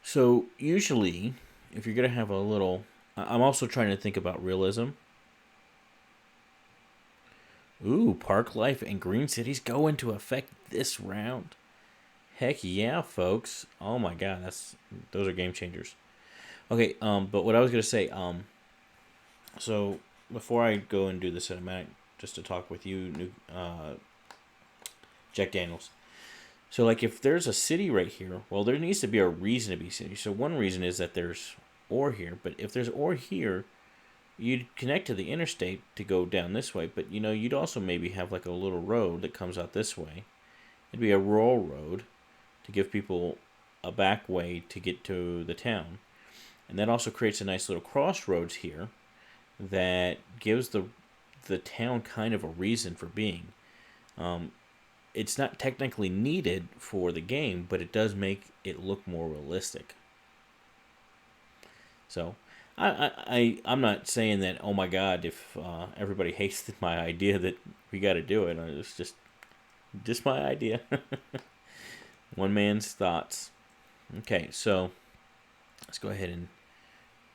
So usually, if you're going to have a little... I'm also trying to think about realism. Ooh, park life and green cities go into effect this round. Heck yeah, folks. Oh my god, those are game changers. Okay, but what I was going to say, so before I go and do the cinematic, just to talk with you, Jack Daniels. So, like, if there's a city right here, well, there needs to be a reason to be city. So, one reason is that there's ore here. But if there's ore here, you'd connect to the interstate to go down this way. But, you'd also maybe have, like, a little road that comes out this way. It'd be a rural road to give people a back way to get to the town. And that also creates a nice little crossroads here that gives the town kind of a reason for being. It's not technically needed for the game, but it does make it look more realistic. So, I'm not saying that, oh my god, if everybody hates my idea that we got to do it. It's just my idea. One man's thoughts. Okay, so let's go ahead and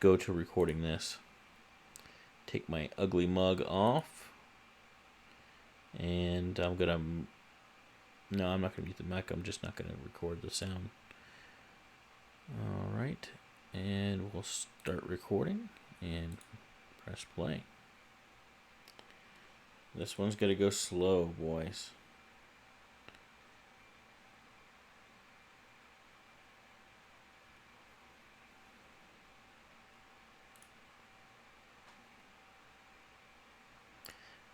go to recording this. Take my ugly mug off. And I'm going to... No, I'm not going to mute the mic. I'm just not going to record the sound. All right. And we'll start recording and press play. This one's going to go slow, boys.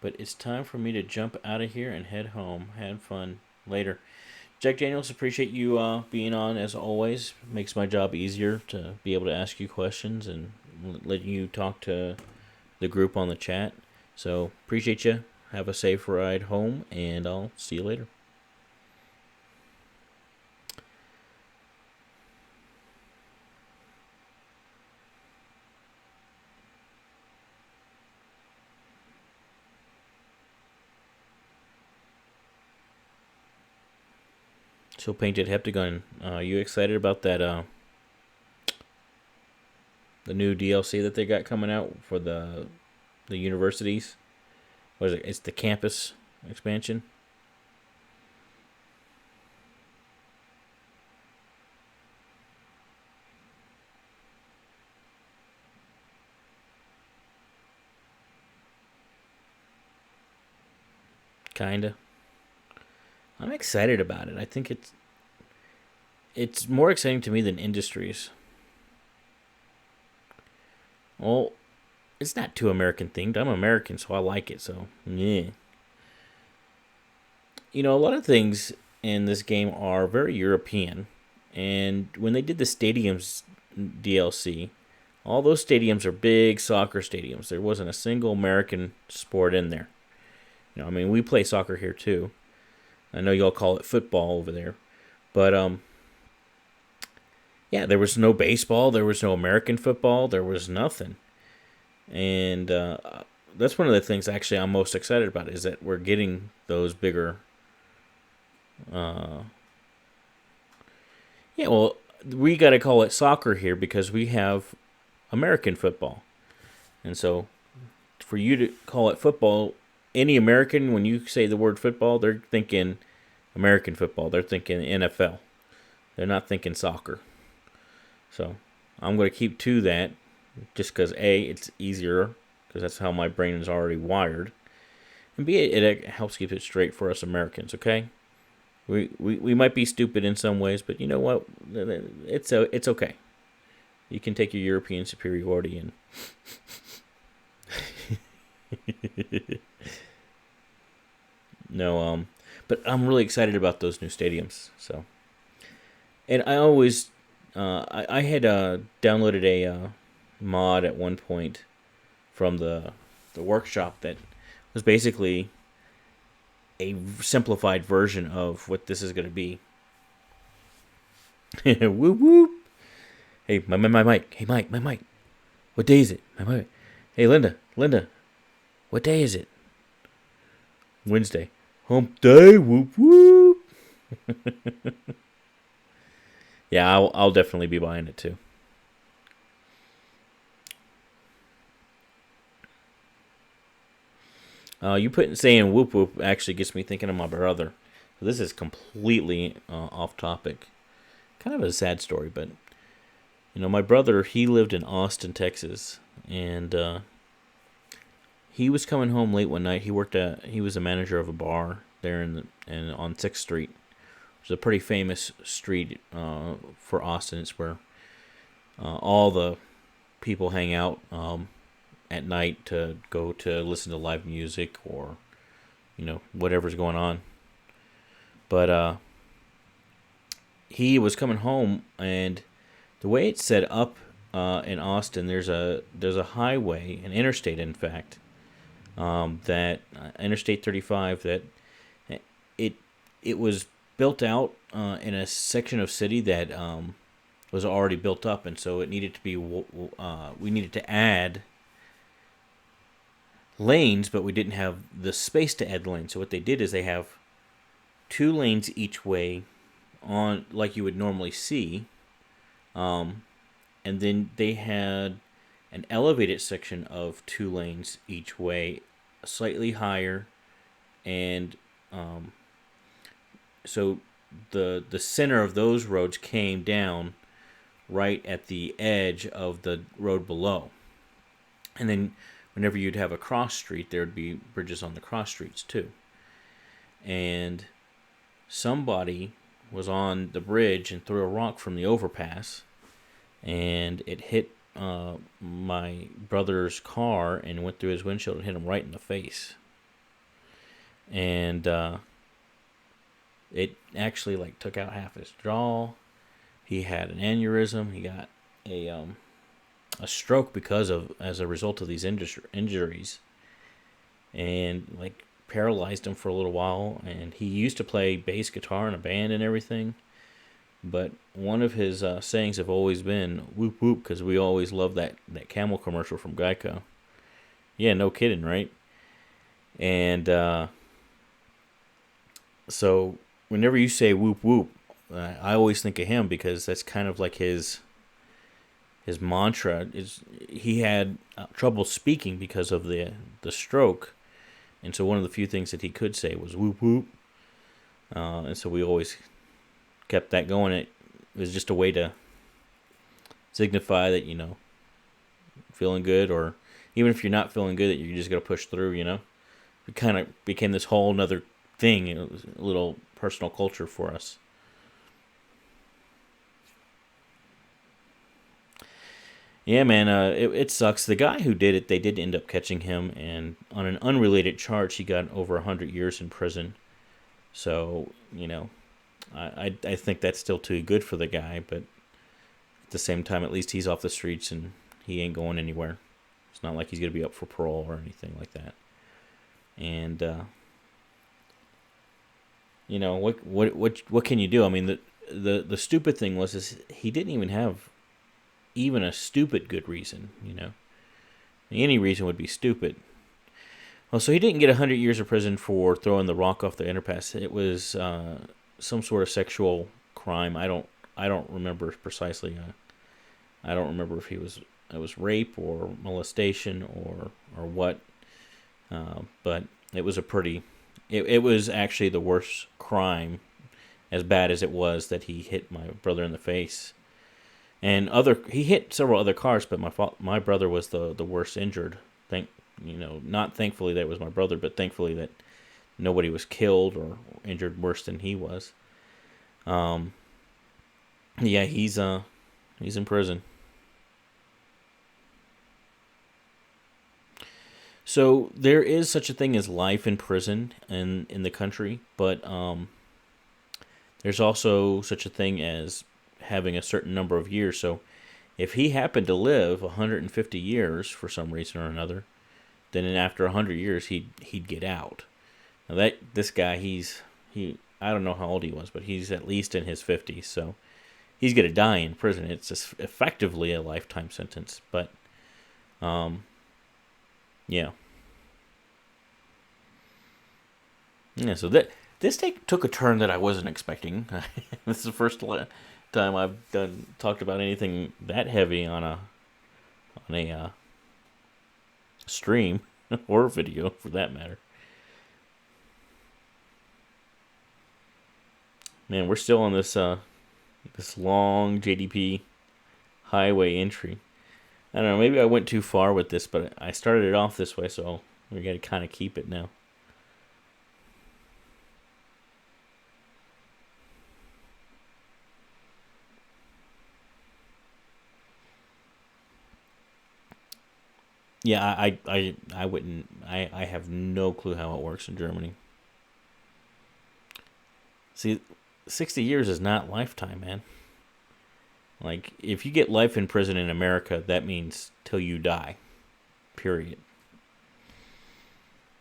But it's time for me to jump out of here and head home. Have fun later. Jack Daniels, appreciate you being on as always. Makes my job easier to be able to ask you questions and let you talk to the group on the chat. So appreciate you. Have a safe ride home, and I'll see you later. So Painted Heptagon, you excited about that? The new DLC that they got coming out for the universities. What is it? It's the campus expansion. Kinda. I'm excited about it. I think it's more exciting to me than Industries. Well, it's not too American themed. I'm American, so I like it. So, yeah. A lot of things in this game are very European. And when they did the stadiums DLC, all those stadiums are big soccer stadiums. There wasn't a single American sport in there. We play soccer here too. I know y'all call it football over there. But, yeah, there was no baseball. There was no American football. There was nothing. And that's one of the things actually I'm most excited about is that we're getting those bigger... yeah, well, we got to call it soccer here because we have American football. And so for you to call it football... Any American, when you say the word football, they're thinking American football. They're thinking NFL. They're not thinking soccer. So I'm going to keep to that just because, A, it's easier because that's how my brain is already wired. And B, it helps keep it straight for us Americans, okay? We might be stupid in some ways, but you know what? It's okay. You can take your European superiority and... No, but I'm really excited about those new stadiums. So, and I always, I had downloaded a mod at one point from the workshop that was basically a simplified version of what this is going to be. Whoop whoop. Hey, my mic. Hey, Mike, my mic. What day is it? My mic. Hey, Linda. What day is it? Wednesday. Hump day. Whoop whoop. Yeah, I'll definitely be buying it too. You putting saying whoop whoop actually gets me thinking of my brother. So this is completely off topic. Kind of a sad story, but my brother, he lived in Austin, Texas, and he was coming home late one night. He was a manager of a bar there on 6th Street. It's a pretty famous street for Austin. It's where all the people hang out at night to go to listen to live music or whatever's going on. But he was coming home, and the way it's set up in Austin, there's a highway, an interstate, in fact, that Interstate 35, that it was built out in a section of city that was already built up, and so it needed to be we needed to add lanes, but we didn't have the space to add lanes. So what they did is they have 2 lanes each way on like you would normally see, and then they had an elevated section of 2 lanes each way, slightly higher, and so the center of those roads came down right at the edge of the road below. And then whenever you'd have a cross street, there'd be bridges on the cross streets too. And somebody was on the bridge and threw a rock from the overpass, and it hit my brother's car and went through his windshield and hit him right in the face. And it actually took out half his jaw. He had an aneurysm. He got a stroke as a result of these injuries, and paralyzed him for a little while. And he used to play bass guitar in a band and everything, but one of his sayings have always been whoop whoop, because we always loved that Camel commercial from Geico. Yeah, no kidding, right? And so whenever you say whoop whoop, I always think of him, because that's kind of like his mantra. He had trouble speaking because of the stroke, and so one of the few things that he could say was whoop whoop, and so we always kept that going. It was just a way to signify that feeling good, or even if you're not feeling good, that you're just gonna push through. It kind of became this whole another thing. It was a little personal culture for us. Yeah, man, it sucks. The guy who did it, they did end up catching him, and on an unrelated charge, he got over 100 years in prison. So, I think that's still too good for the guy, but at the same time, at least he's off the streets and he ain't going anywhere. It's not like he's going to be up for parole or anything like that. And what can you do? I mean, the stupid thing is he didn't even have even a stupid good reason. Any reason would be stupid. Well, so he didn't get 100 years of prison for throwing the rock off the underpass. It was some sort of sexual crime. I don't remember precisely. I don't remember if it was rape or molestation or what. But it was it was actually the worst crime, as bad as it was that he hit my brother in the face. And he hit several other cars, but my brother was the worst injured. Not thankfully that it was my brother, but thankfully that nobody was killed or injured worse than he was. Yeah, he's in prison. So there is such a thing as life in prison in the country, but there's also such a thing as having a certain number of years. So if he happened to live 150 years for some reason or another, then after 100 years he'd get out. Now this guy, I don't know how old he was, but he's at least in his 50s, so he's going to die in prison. It's just effectively a lifetime sentence. But, yeah. Yeah, so this took a turn that I wasn't expecting. This is the first time I've talked about anything that heavy on a stream or video, for that matter. Man, we're still on this long JDP highway entry. I don't know, maybe I went too far with this, but I started it off this way, so we got to kind of keep it now. Yeah, I wouldn't. I have no clue how it works in Germany. See, 60 years is not lifetime, man. Like, if you get life in prison in America, that means till you die. Period.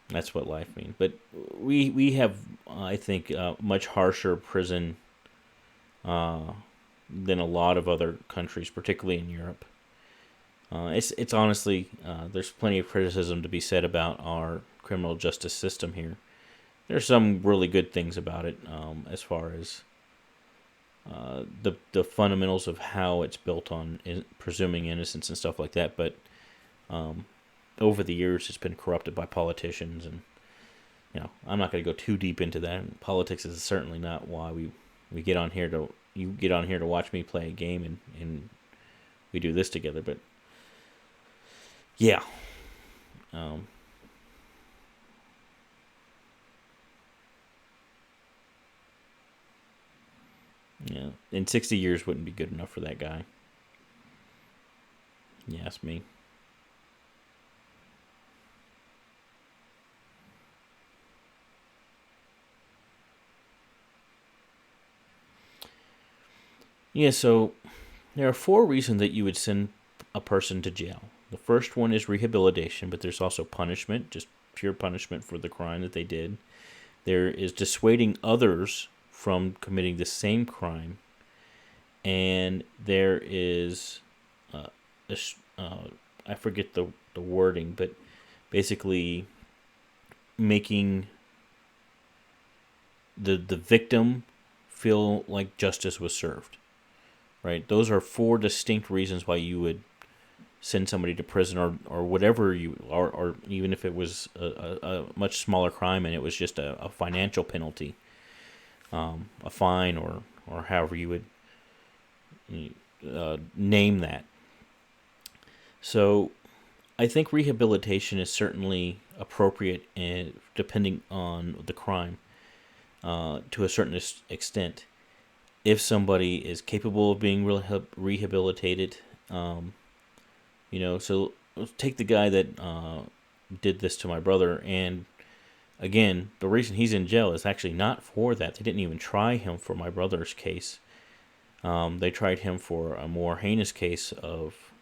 That's what life means. But we have, I think, much harsher prison than a lot of other countries, particularly in Europe. It's honestly, there's plenty of criticism to be said about our criminal justice system here. There's some really good things about it, as far as the fundamentals of how it's built on presuming innocence and stuff like that. But over the years, it's been corrupted by politicians, and I'm not going to go too deep into that. Politics is certainly not why we get on here to watch me play a game and we do this together. But yeah. Yeah, and 60 years wouldn't be good enough for that guy. You ask me. Yeah, so there are 4 reasons that you would send a person to jail. The first one is rehabilitation, but there's also punishment, just pure punishment for the crime that they did. There is dissuading others from committing the same crime, and there is, I forget the wording, but basically making the victim feel like justice was served. Right? Those are 4 distinct reasons why you would send somebody to prison, or whatever or even if it was a much smaller crime and it was just a financial penalty, a fine, or however you would name that. So I think rehabilitation is certainly appropriate, depending on the crime, to a certain extent. If somebody is capable of being rehabilitated, so take the guy that did this to my brother, and again, the reason he's in jail is actually not for that. They didn't even try him for my brother's case. They tried him for a more heinous case of,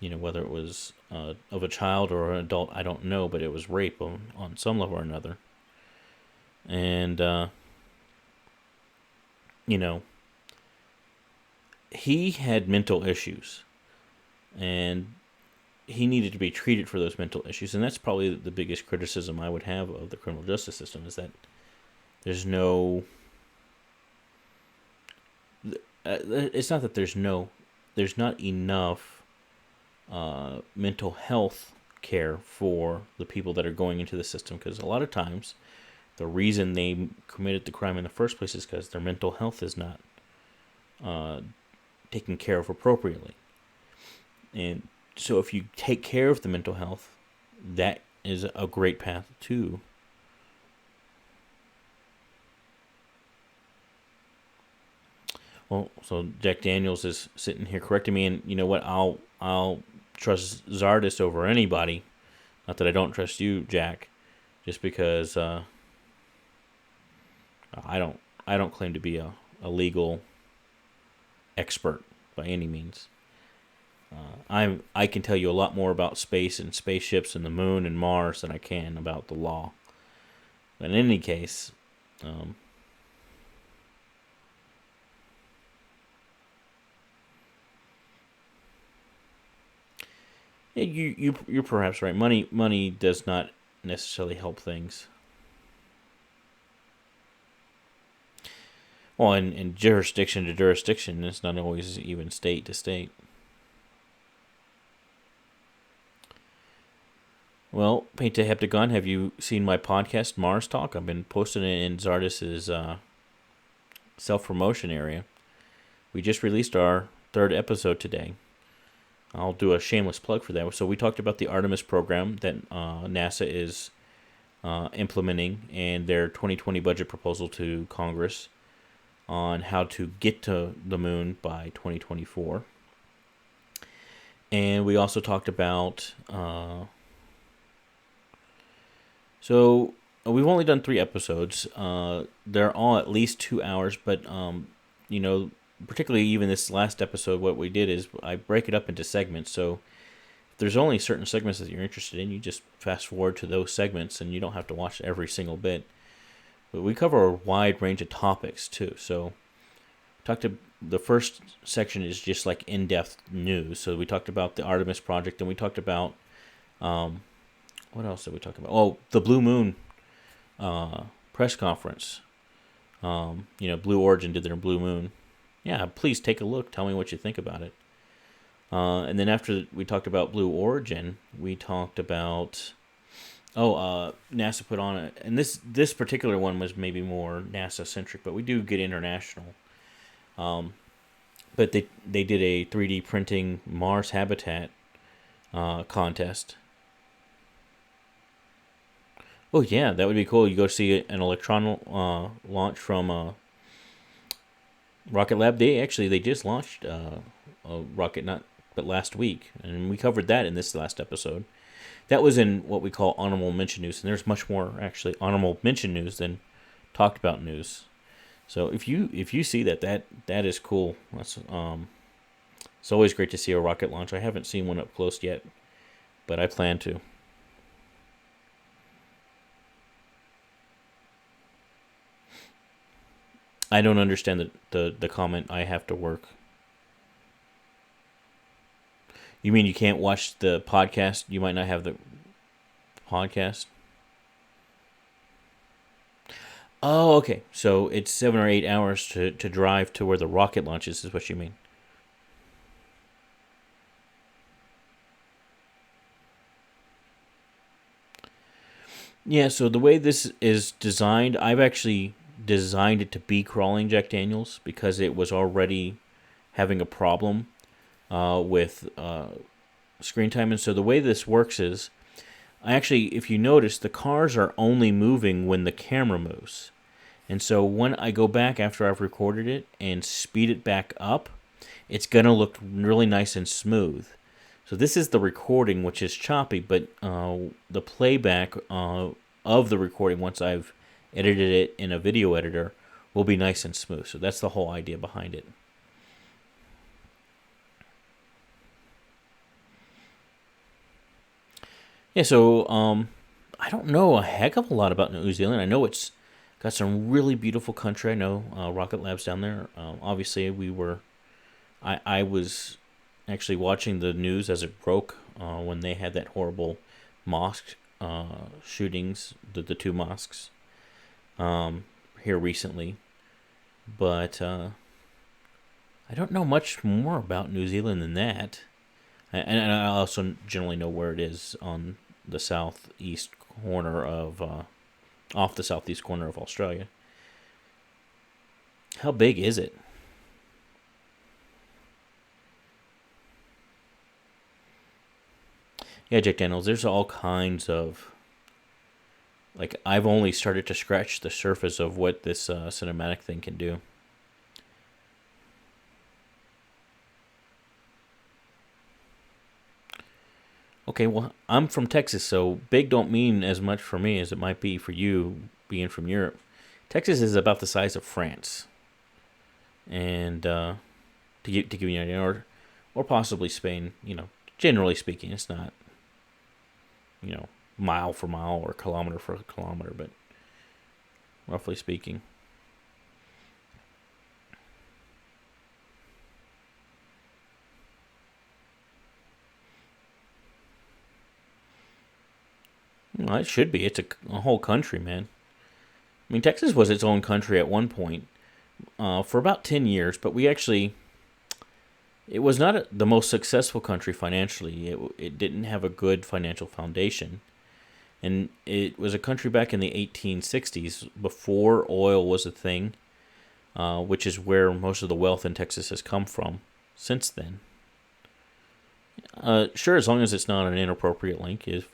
whether it was of a child or an adult, I don't know, but it was rape on some level or another. And, he had mental issues, and he needed to be treated for those mental issues. And that's probably the biggest criticism I would have of the criminal justice system, is that there's no, it's not that there's not enough mental health care for the people that are going into the system, because a lot of times the reason they committed the crime in the first place is because their mental health is not taken care of appropriately. And so if you take care of the mental health, that is a great path too. Well, so Jack Daniels is sitting here correcting me, and you know what? I'll trust Czardus over anybody. Not that I don't trust you, Jack, just because I don't claim to be a legal expert by any means. I can tell you a lot more about space and spaceships and the moon and Mars than I can about the law. But in any case, Yeah, you're perhaps right. Money does not necessarily help things. Well, and jurisdiction to jurisdiction, it's not always even state to state. Well, Paint to Heptagon, have you seen my podcast, Mars Talk? I've been posting it in Czardus's self-promotion area. We just released our third episode today. I'll do a shameless plug for that. So we talked about the Artemis program that NASA is implementing and their 2020 budget proposal to Congress on how to get to the moon by 2024. And we also talked about... So we've only done 3 episodes. They're all at least 2 hours, but particularly even this last episode, what we did is I break it up into segments. So if there's only certain segments that you're interested in, you just fast forward to those segments, and you don't have to watch every single bit. But we cover a wide range of topics too. So the first section is just like in-depth news. So we talked about the Artemis project, and we talked about what else did we talk about? Oh, the Blue Moon press conference. Blue Origin did their Blue Moon. Yeah, please take a look. Tell me what you think about it. And then after we talked about Blue Origin, we talked about NASA put on it, and this particular one was maybe more NASA centric, but we do get international. But they did a 3D printing Mars habitat contest. Oh yeah, that would be cool. You go see an Electron launch from Rocket Lab. They just launched a rocket but last week, and we covered that in this last episode. That was in what we call honorable mention news, and there's much more actually honorable mention news than talked about news. So if you see that is cool. That's it's always great to see a rocket launch. I haven't seen one up close yet, but I plan to. I don't understand the comment, I have to work. You mean you can't watch the podcast? You might not have the podcast? Oh, okay. So it's 7 or 8 hours to drive to where the rocket launches, is what you mean. Yeah, so the way this is designed, I've actually designed it to be crawling Jack Daniels because it was already having a problem with screen time. And so the way this works is, if you notice, the cars are only moving when the camera moves. And so when I go back after I've recorded it and speed it back up, it's going to look really nice and smooth. So this is the recording, which is choppy, but the playback of the recording, once I've edited it in a video editor, will be nice and smooth. So that's the whole idea behind it. Yeah, so I don't know a heck of a lot about New Zealand. I know it's got some really beautiful country. I know Rocket Lab's down there. Obviously, I was actually watching the news as it broke when they had that horrible mosque shootings, the 2 mosques here recently. But I don't know much more about New Zealand than that. And I also generally know where it is on the southeast corner of, off the southeast corner of Australia. How big is it? Yeah, Jack Daniels, there's all kinds of... I've only started to scratch the surface of what this cinematic thing can do. Okay, well, I'm from Texas, so big don't mean as much for me as it might be for you being from Europe. Texas is about the size of France. And to give you an idea, or possibly Spain, generally speaking, it's not, mile for mile or kilometer for kilometer, but roughly speaking. Well, it should be. It's a whole country, man. I mean, Texas was its own country at one point for about 10 years, but it was not the most successful country financially. It didn't have a good financial foundation. And it was a country back in the 1860s, before oil was a thing, which is where most of the wealth in Texas has come from since then. Sure, as long as it's not an inappropriate link. If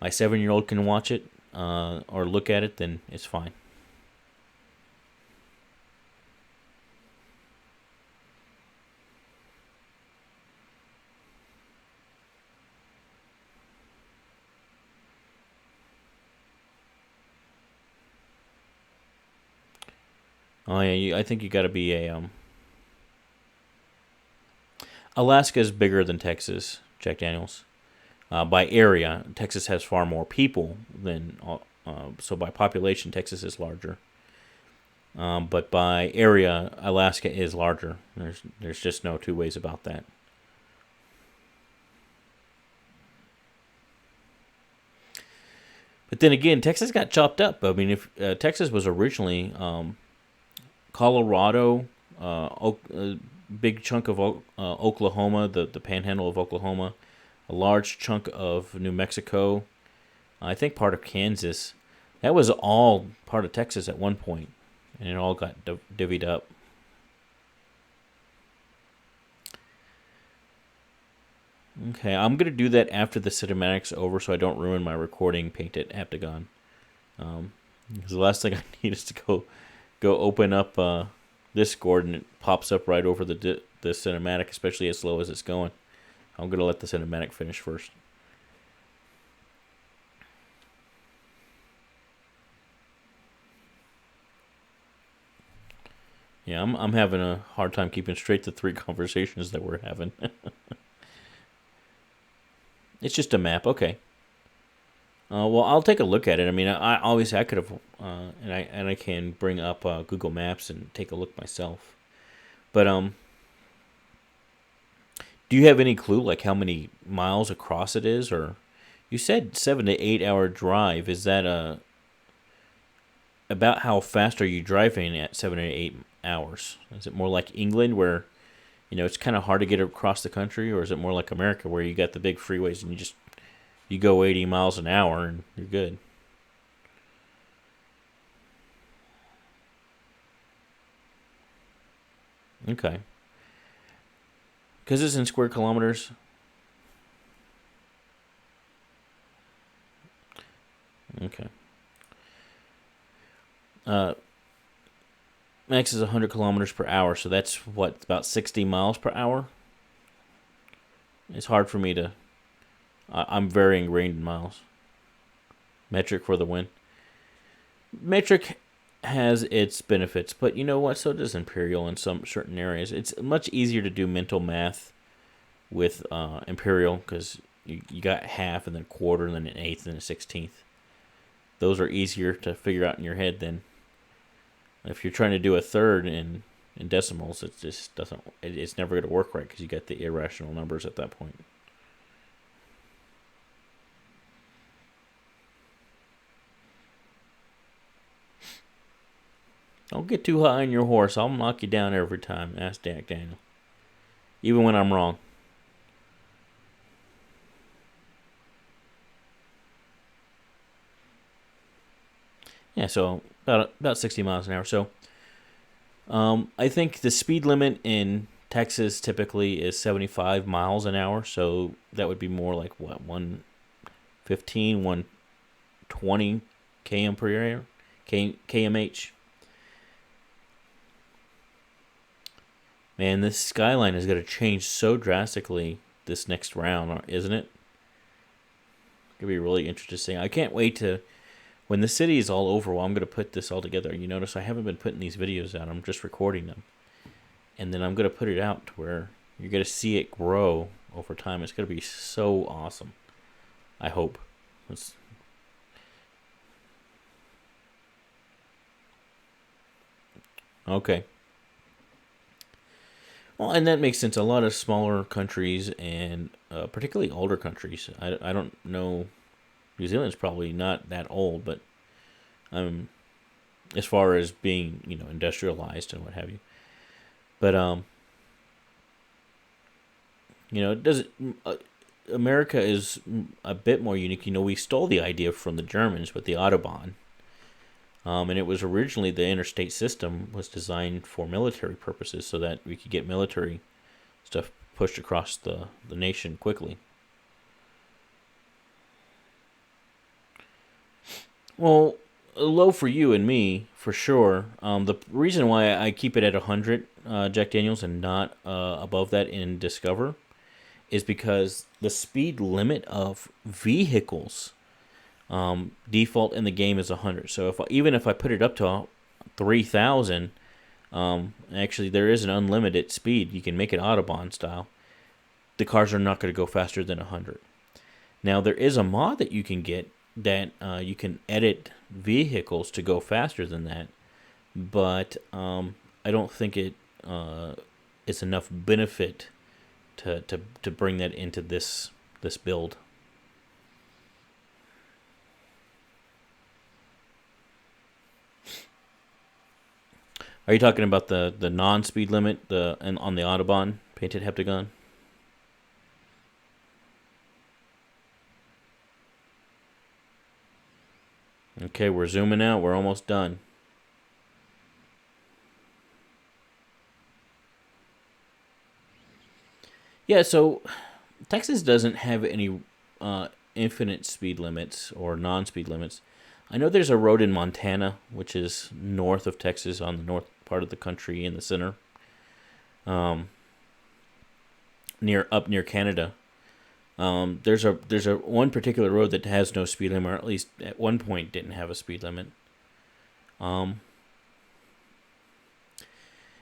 my 7-year-old can watch it or look at it, then it's fine. Oh yeah, I think you got to be a Alaska is bigger than Texas, Jack Daniels. By area, Texas has far more people than so by population, Texas is larger. But by area, Alaska is larger. There's just no two ways about that. But then again, Texas got chopped up. I mean, if Texas was originally Colorado, a big chunk of Oklahoma, the panhandle of Oklahoma, a large chunk of New Mexico, I think part of Kansas. That was all part of Texas at one point, and it all got divvied up. Okay, I'm going to do that after the cinematic's over so I don't ruin my recording paint at Heptagon. Because the last thing I need is to go open up Discord and it pops up right over the cinematic, especially as slow as it's going. I'm going to let the cinematic finish first. Yeah, I'm having a hard time keeping straight the three conversations that we're having. It's just a map, okay. Well, I'll take a look at it. I mean, I obviously I could have, and I can bring up Google Maps and take a look myself. But do you have any clue like how many miles across it is, or you said 7 to 8 hour drive? Is that about how fast are you driving at 7 to 8 hours? Is it more like England where it's kind of hard to get across the country, or is it more like America where you got the big freeways and you go 80 miles an hour and you're good? Okay. Because it's in square kilometers. Okay. Max is 100 kilometers per hour, so that's about 60 miles per hour? It's hard for me to... I'm very ingrained in miles. Metric for the win. Metric has its benefits, but you know what? So does Imperial in some certain areas. It's much easier to do mental math with Imperial because you got half and then a quarter and then an eighth and a 16th. Those are easier to figure out in your head than if you're trying to do a third in decimals. It just doesn't. It's never going to work right because you got the irrational numbers at that point. Don't get too high on your horse. I'll knock you down every time. Ask Jack Daniel. Even when I'm wrong. Yeah, so about 60 miles an hour. So I think the speed limit in Texas typically is 75 miles an hour. So that would be more like, what, 115, 120 km per hour? KMH. Man, this skyline is going to change so drastically this next round, isn't it? It's going to be really interesting. I can't wait to... When the city is all over, well, I'm going to put this all together. You notice I haven't been putting these videos out. I'm just recording them. And then I'm going to put it out to where you're going to see it grow over time. It's going to be so awesome. I hope. Okay. Well, and that makes sense. A lot of smaller countries and particularly older countries. I don't know New Zealand's probably not that old, but as far as being, industrialized and what have you. But it doesn't. America is a bit more unique. We stole the idea from the Germans with the Autobahn, and it was originally the interstate system was designed for military purposes, so that we could get military stuff pushed across the nation quickly. Well, low for you and me, for sure. The reason why I keep it at 100 Jack Daniels and not above that in Discover is because the speed limit of vehicles default in the game is 100. So even if I put it up to 3,000, actually there is an unlimited speed. You can make it Autobahn style. The cars are not going to go faster than 100. Now there is a mod that you can get that you can edit vehicles to go faster than that, but I don't think it's enough benefit to bring that into this build. Are you talking about the non-speed limit and on the Autobahn painted heptagon? Okay, we're zooming out. We're almost done. Yeah, so Texas doesn't have any infinite speed limits or non-speed limits. I know there's a road in Montana, which is north of Texas, on the north part of the country in the center, near Canada. There's a one particular road that has no speed limit, or at least at one point didn't have a speed limit. Yeah,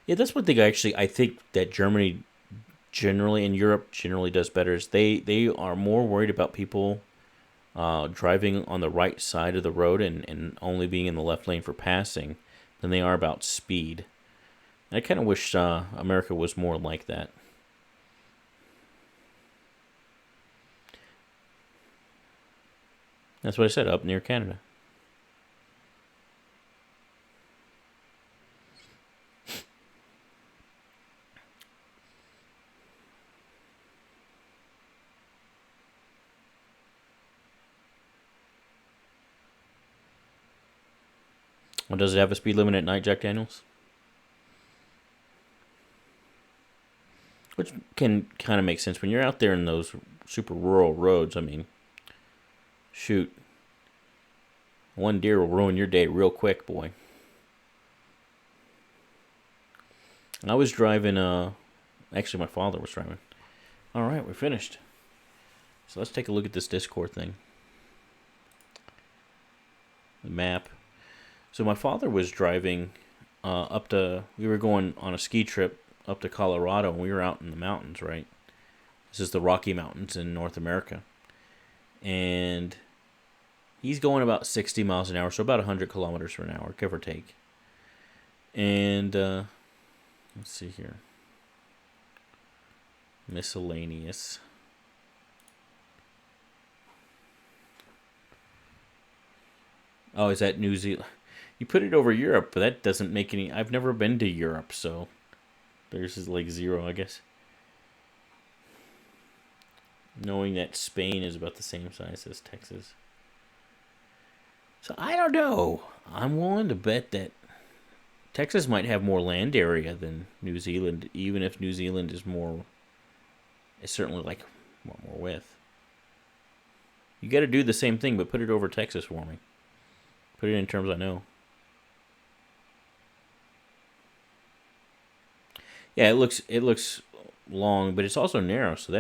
that's one thing I think that Germany generally, in Europe generally does better, is they are more worried about people driving on the right side of the road and only being in the left lane for passing than they are about speed. And I kind of wish America was more like that. That's what I said, up near Canada. Well, does it have a speed limit at night, Jack Daniels? Which can kind of make sense when you're out there in those super rural roads. I mean, shoot, one deer will ruin your day real quick, boy. I was driving, actually my father was driving. All right, we're finished. So let's take a look at this Discord thing. The map. So my father was driving we were going on a ski trip up to Colorado, and we were out in the mountains, right? This is the Rocky Mountains in North America. And he's going about 60 miles an hour, so about 100 kilometers per hour, give or take. And let's see here. Miscellaneous. Oh, is that New Zealand? You put it over Europe, but that doesn't make any... I've never been to Europe, so there's like 0, I guess. Knowing that Spain is about the same size as Texas. So I don't know. I'm willing to bet that Texas might have more land area than New Zealand, even if New Zealand is more... It's certainly like more width. You got to do the same thing, but put it over Texas for me. Put it in terms I know. Yeah, it looks long, but it's also narrow, so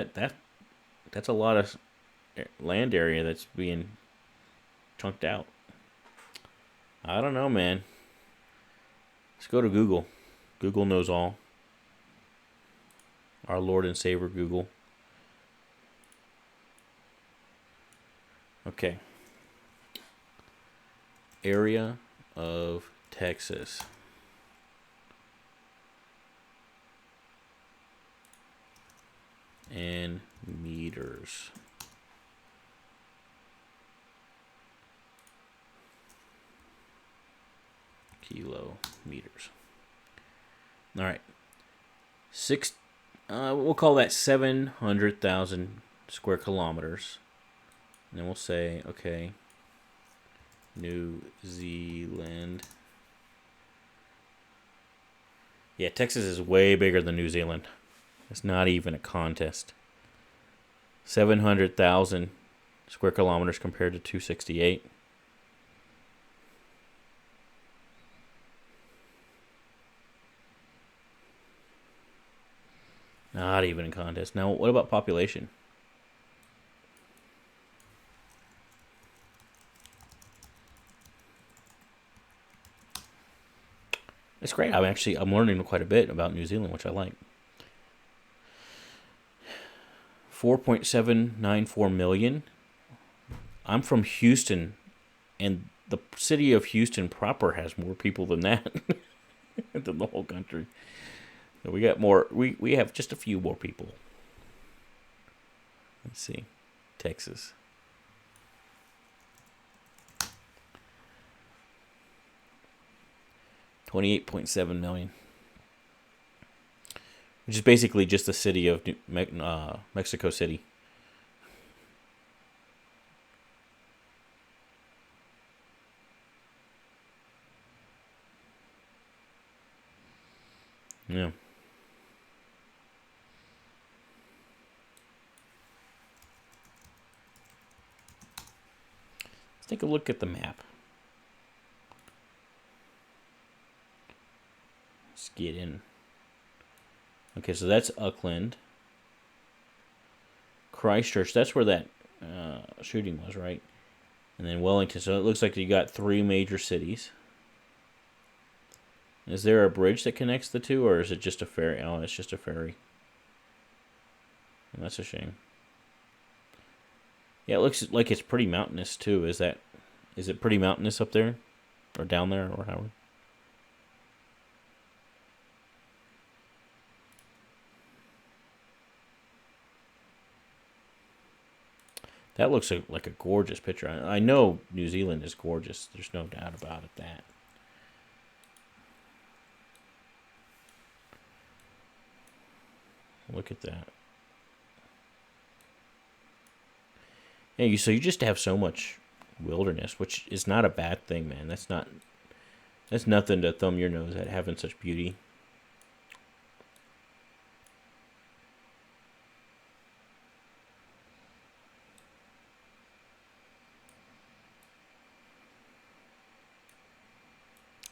that's a lot of land area that's being chunked out. I don't know, man. Let's go to Google. Google knows all. Our Lord and Savior Google. Okay. Area of Texas. And meters. kilometers. All right. We'll call that 700,000 square kilometers. And then we'll say, okay, New Zealand. Yeah, Texas is way bigger than New Zealand. It's not even a contest. 700,000 square kilometers compared to 268. Not even a contest. Now, what about population? It's great. I'm learning quite a bit about New Zealand, which I like. 4.794 million. I'm from Houston, and the city of Houston proper has more people than that than the whole country. So we got more. We have just a few more people. Let's see, Texas. $28.7 million, which is basically just the city of Mexico City. Yeah. Let's take a look at the map. Let's get in. Okay, so that's Auckland. Christchurch, that's where that shooting was, right? And then Wellington. So it looks like you got 3 major cities. Is there a bridge that connects the two, or is it just a ferry? Oh, it's just a ferry. That's a shame. Yeah, it looks like it's pretty mountainous too. Is it pretty mountainous up there, or down there, or however? That looks like a gorgeous picture. I know New Zealand is gorgeous. There's no doubt about it. That. Look at that. Yeah, so you just have so much wilderness, which is not a bad thing, man. That's nothing to thumb your nose at, having such beauty.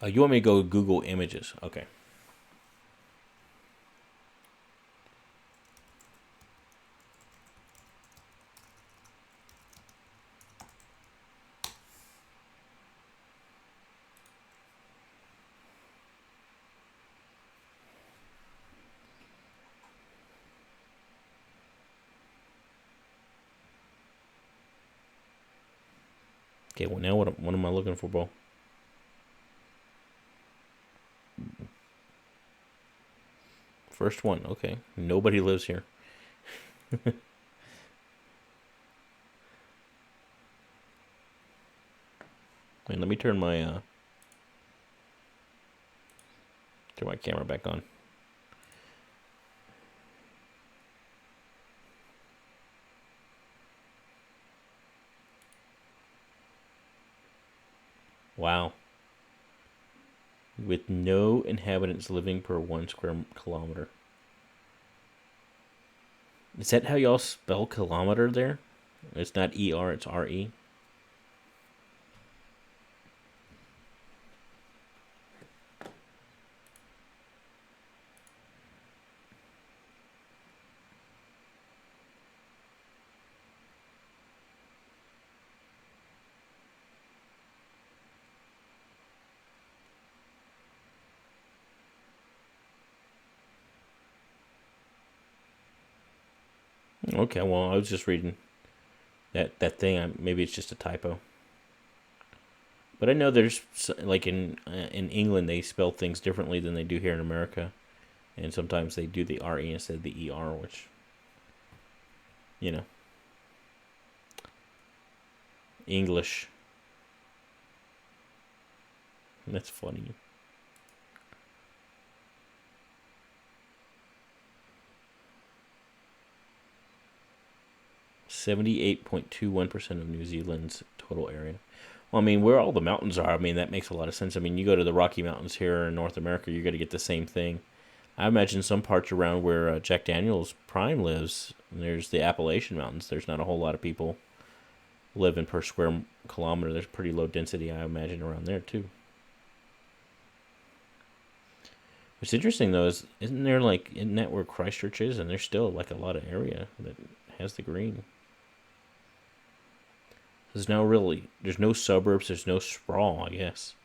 You want me to go Google Images? Okay. Okay, well now what am I looking for, bro? First one, okay. Nobody lives here. Wait, let me turn my camera back on. Wow. With no inhabitants living per 1 square kilometer. Is that how y'all spell kilometer there? It's not ER, it's RE. Okay, well, I was just reading that thing. Maybe it's just a typo. But I know there's, like, in England, they spell things differently than they do here in America. And sometimes they do the RE instead of the ER, which, English. That's funny. .21% of New Zealand's total area. Well, I mean, where all the mountains are, I mean, that makes a lot of sense. I mean, you go to the Rocky Mountains here in North America, you're going to get the same thing. I imagine some parts around where Jack Daniel's Prime lives, there's the Appalachian Mountains. There's not a whole lot of people living per square kilometer. There's pretty low density, I imagine, around there, too. What's interesting, though, is isn't that where Christchurch is? And there's still, like, a lot of area that has the green. There's no suburbs, there's no sprawl, I guess.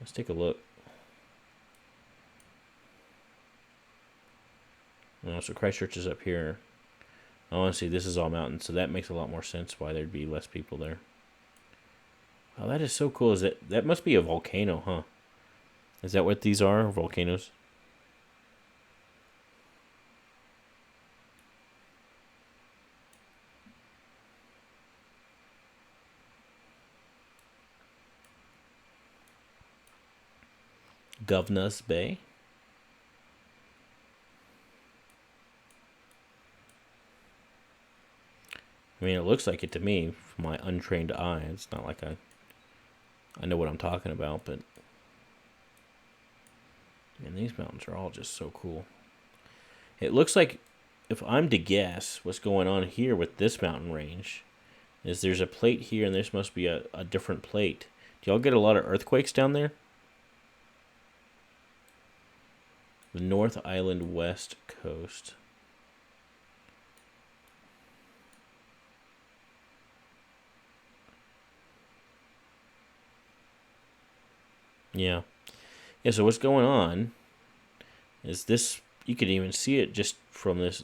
Let's take a look. Oh, so Christchurch is up here. Oh, I see, this is all mountains, so that makes a lot more sense why there'd be less people there. Oh, that is so cool. That must be a volcano, huh? Is that what these are, volcanoes? Governor's Bay. I mean, it looks like it to me from my untrained eye. It's not like I know what I'm talking about, but man, these mountains are all just so cool. It looks like, if I'm to guess, what's going on here with this mountain range is there's a plate here, and this must be a different plate. Do y'all get a lot of earthquakes down there? The North Island West Coast. Yeah. Yeah, so what's going on is this, you could even see it just from this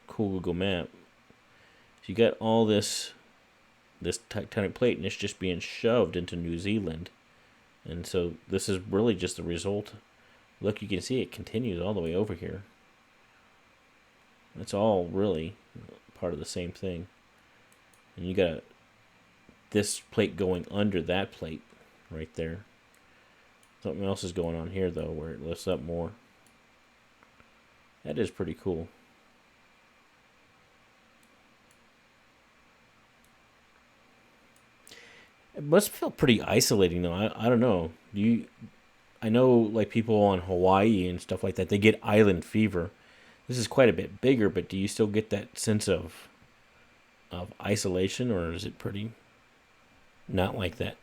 cool Google map. So you got all this tectonic plate, and it's just being shoved into New Zealand. And so this is really just the result. Look, you can see it continues all the way over here. It's all really part of the same thing. And you got this plate going under that plate right there. Something else is going on here, though, where it lifts up more. That is pretty cool. It must feel pretty isolating, though. I don't know. I know, like, people on Hawaii and stuff like that, they get island fever. This is quite a bit bigger, but do you still get that sense of isolation, or is it pretty not like that?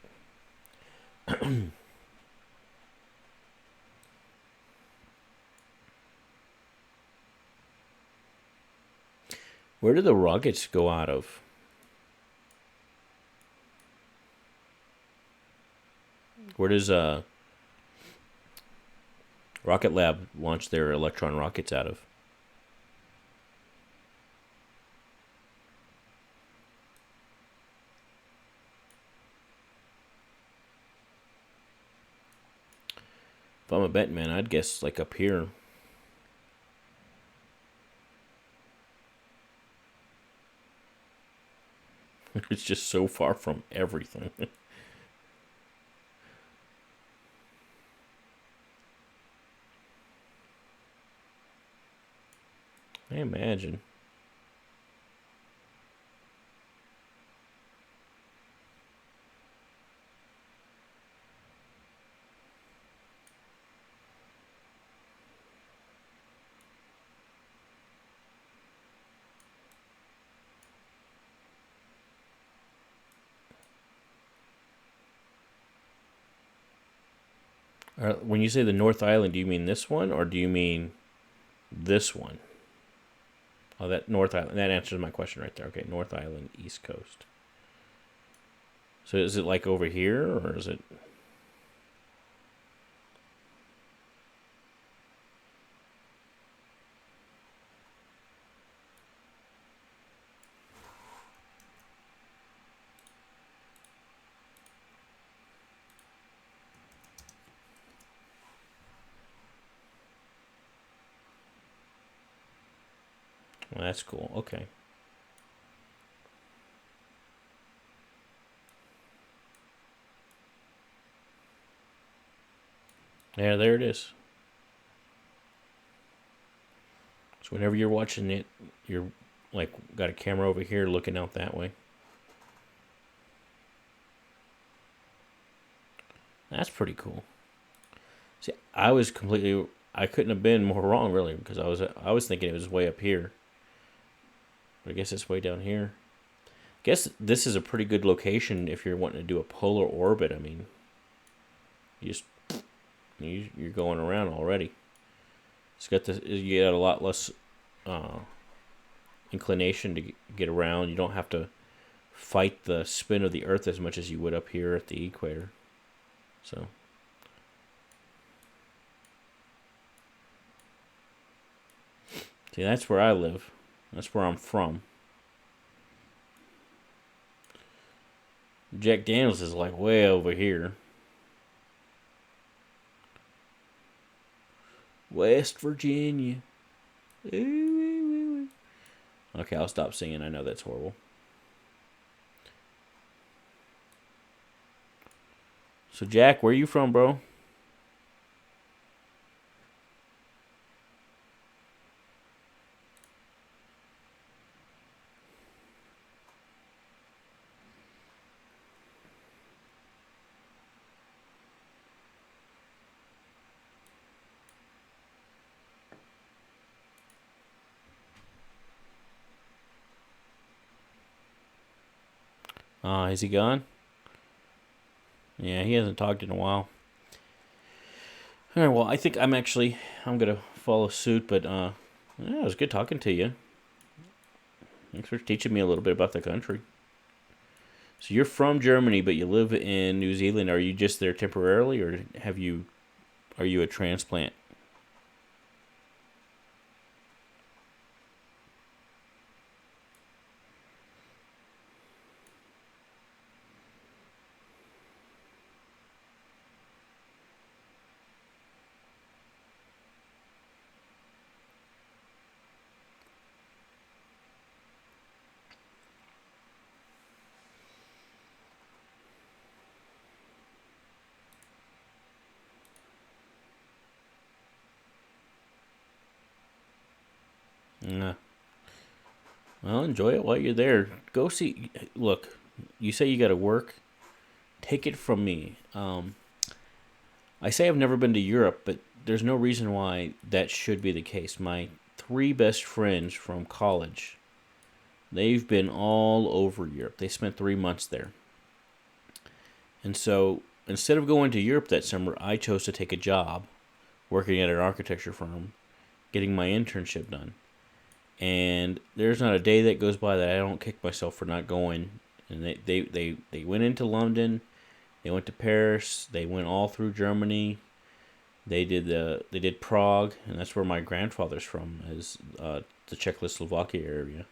Where do the rockets go out of? Where does Rocket Lab launch their Electron rockets out of? If I'm a betting man, I'd guess like up here. It's just so far from everything. I imagine. When you say the North Island, do you mean this one, or do you mean this one? Oh, that North Island. That answers my question right there. Okay, North Island, East Coast. So is it like over here, or is it? Well, that's cool. Okay. Yeah, there it is. So whenever you're watching it, you're like got a camera over here looking out that way. That's pretty cool. See, I couldn't have been more wrong really because I was thinking it was way up here, but I guess it's way down here. I guess this is a pretty good location if you're wanting to do a polar orbit. I mean, you just you're going around already. It's got this. You got a lot less uh, inclination to get around. You don't have to fight the spin of the Earth as much as you would up here at the equator. So. See, that's where I live. That's where I'm from. Jack Daniels is like way over here. West Virginia. Okay, I'll stop singing. I know that's horrible. So, Jack, where you from, bro? Is he gone? Yeah, he hasn't talked in a while. All right, well, I think I'm gonna follow suit, but yeah, it was good talking to you. Thanks for teaching me a little bit about the country. So you're from Germany, but you live in New Zealand. Are you just there temporarily, or are you a transplant? Yeah. Well, enjoy it while you're there. Go see. Look, you say you got to work. Take it from me. I say I've never been to Europe, but there's no reason why that should be the case. My three best friends from college, they've been all over Europe. They spent 3 months there. And so instead of going to Europe that summer, I chose to take a job working at an architecture firm, getting my internship done. And there's not a day that goes by that I don't kick myself for not going. And they went into London, they went to Paris, they went all through Germany. They did Prague, and that's where my grandfather's from, is the Czechoslovakia area.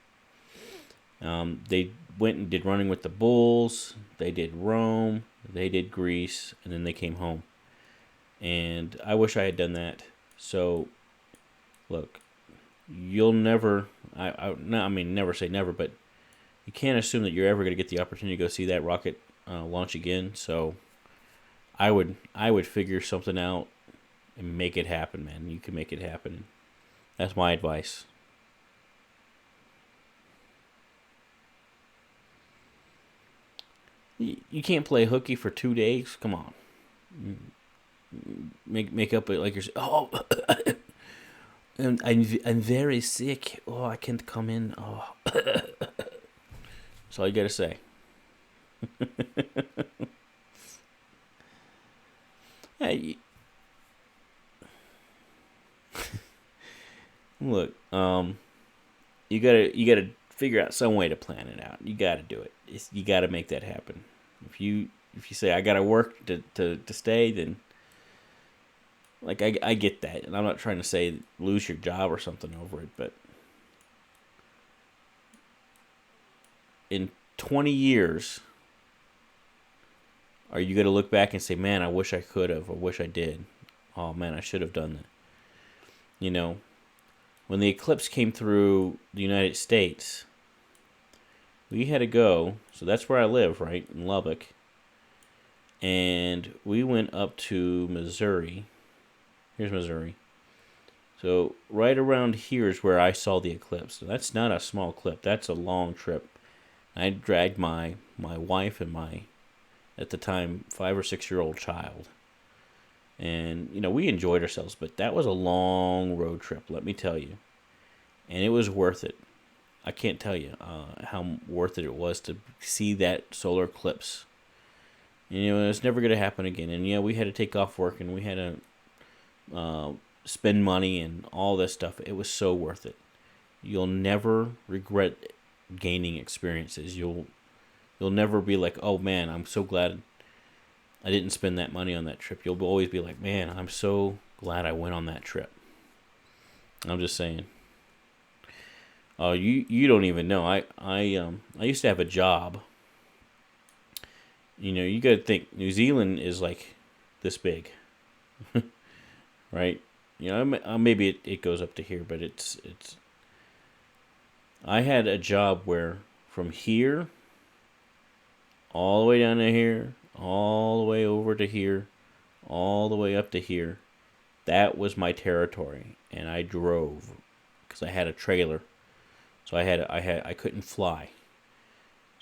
They went and did Running with the Bulls. They did Rome. They did Greece, and then they came home. And I wish I had done that. So, look, you'll never. I mean, never say never, but you can't assume that you're ever going to get the opportunity to go see that rocket launch again. So, I would figure something out and make it happen, man. You can make it happen. That's my advice. You can't play hooky for 2 days. Come on, make up it like you're. Oh, I'm very sick. Oh, I can't come in. Oh, that's all you gotta say. Hey, look. You gotta figure out some way to plan it out. You gotta do it. You gotta make that happen. If you say I gotta work to stay, then like I get that, and I'm not trying to say lose your job or something over it, but in 20 years, are you gonna look back and say, man, I wish I could have, or wish I did? Oh man, I should have done that. You know, when the eclipse came through the United States, we had to go. So that's where I live, right, in Lubbock. And we went up to Missouri, Here's Missouri. So right around here is where I saw the eclipse. So that's not a small clip. That's a long trip. I dragged my wife and my, at the time, 5 or 6 year old child. And, we enjoyed ourselves, but that was a long road trip, let me tell you. And it was worth it. I can't tell you how worth it was to see that solar eclipse. It's never going to happen again. And, we had to take off work, and we had to spend money and all this stuff. It was so worth it. You'll never regret gaining experiences. You'll never be like, oh man, I'm so glad I didn't spend that money on that trip. You'll always be like, man, I'm so glad I went on that trip. I'm just saying. Oh, you don't even know. I used to have a job. You got to think New Zealand is like this big, right? Maybe it goes up to here, but it's. I had a job where from here, all the way down to here, all the way over to here, all the way up to here, that was my territory, and I drove because I had a trailer, so I couldn't fly,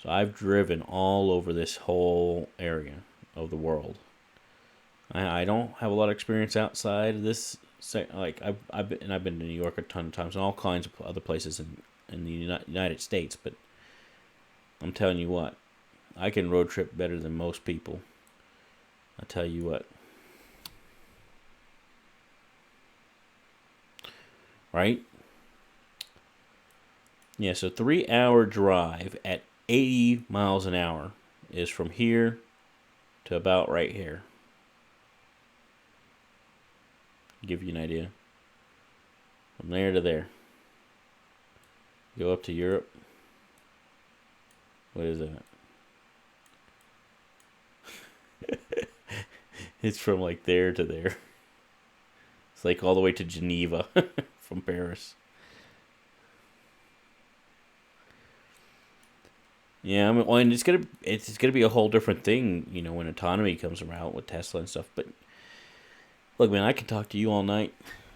so I've driven all over this whole area of the world. I don't have a lot of experience outside of this. Like I've been to New York a ton of times and all kinds of other places in the United States, but I'm telling you what, I can road trip better than most people. I tell you what. Right? Yeah, so 3-hour drive at 80 miles an hour is from here to about right here. Give you an idea. From there to there. Go up to Europe. What is that? It's from like there to there. It's like all the way to Geneva from Paris. Yeah, and it's gonna be a whole different thing, when autonomy comes around with Tesla and stuff. But look, man, I can talk to you all night,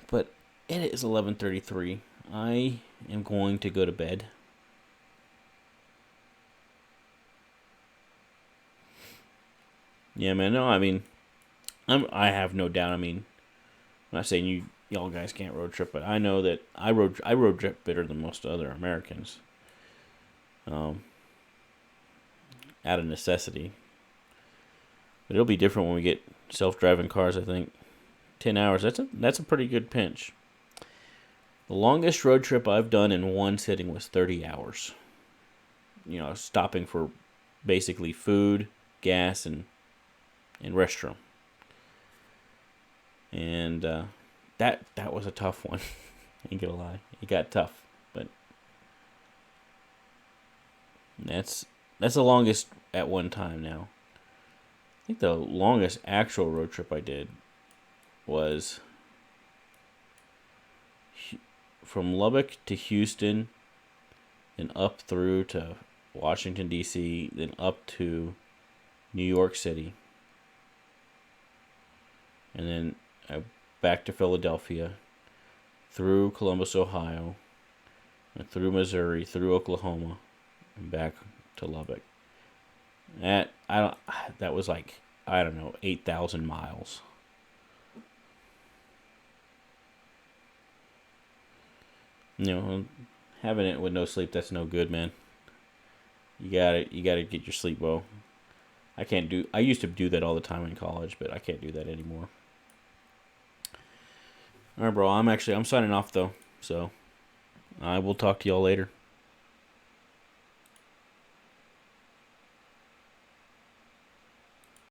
but it is 11:33. I am going to go to bed. Yeah, man. No, I have no doubt. I'm not saying y'all guys can't road trip, but I know that I road trip better than most other Americans. Out of necessity. But it'll be different when we get self-driving cars, I think. 10 hours, that's a pretty good pinch. The longest road trip I've done in one sitting was 30 hours. Stopping for basically food, gas, and restroom. And that was a tough one. Ain't gonna lie. It got tough. But that's the longest at one time now. I think the longest actual road trip I did was from Lubbock to Houston, then up through to Washington, D.C., then up to New York City, and then back to Philadelphia, through Columbus, Ohio, and through Missouri, through Oklahoma, and back to Lubbock. That was like, I don't know, 8,000 miles. Having it with no sleep, that's no good, man. You gotta get your sleep well. I used to do that all the time in college, but I can't do that anymore. Alright, bro, I'm signing off though, so I will talk to y'all later.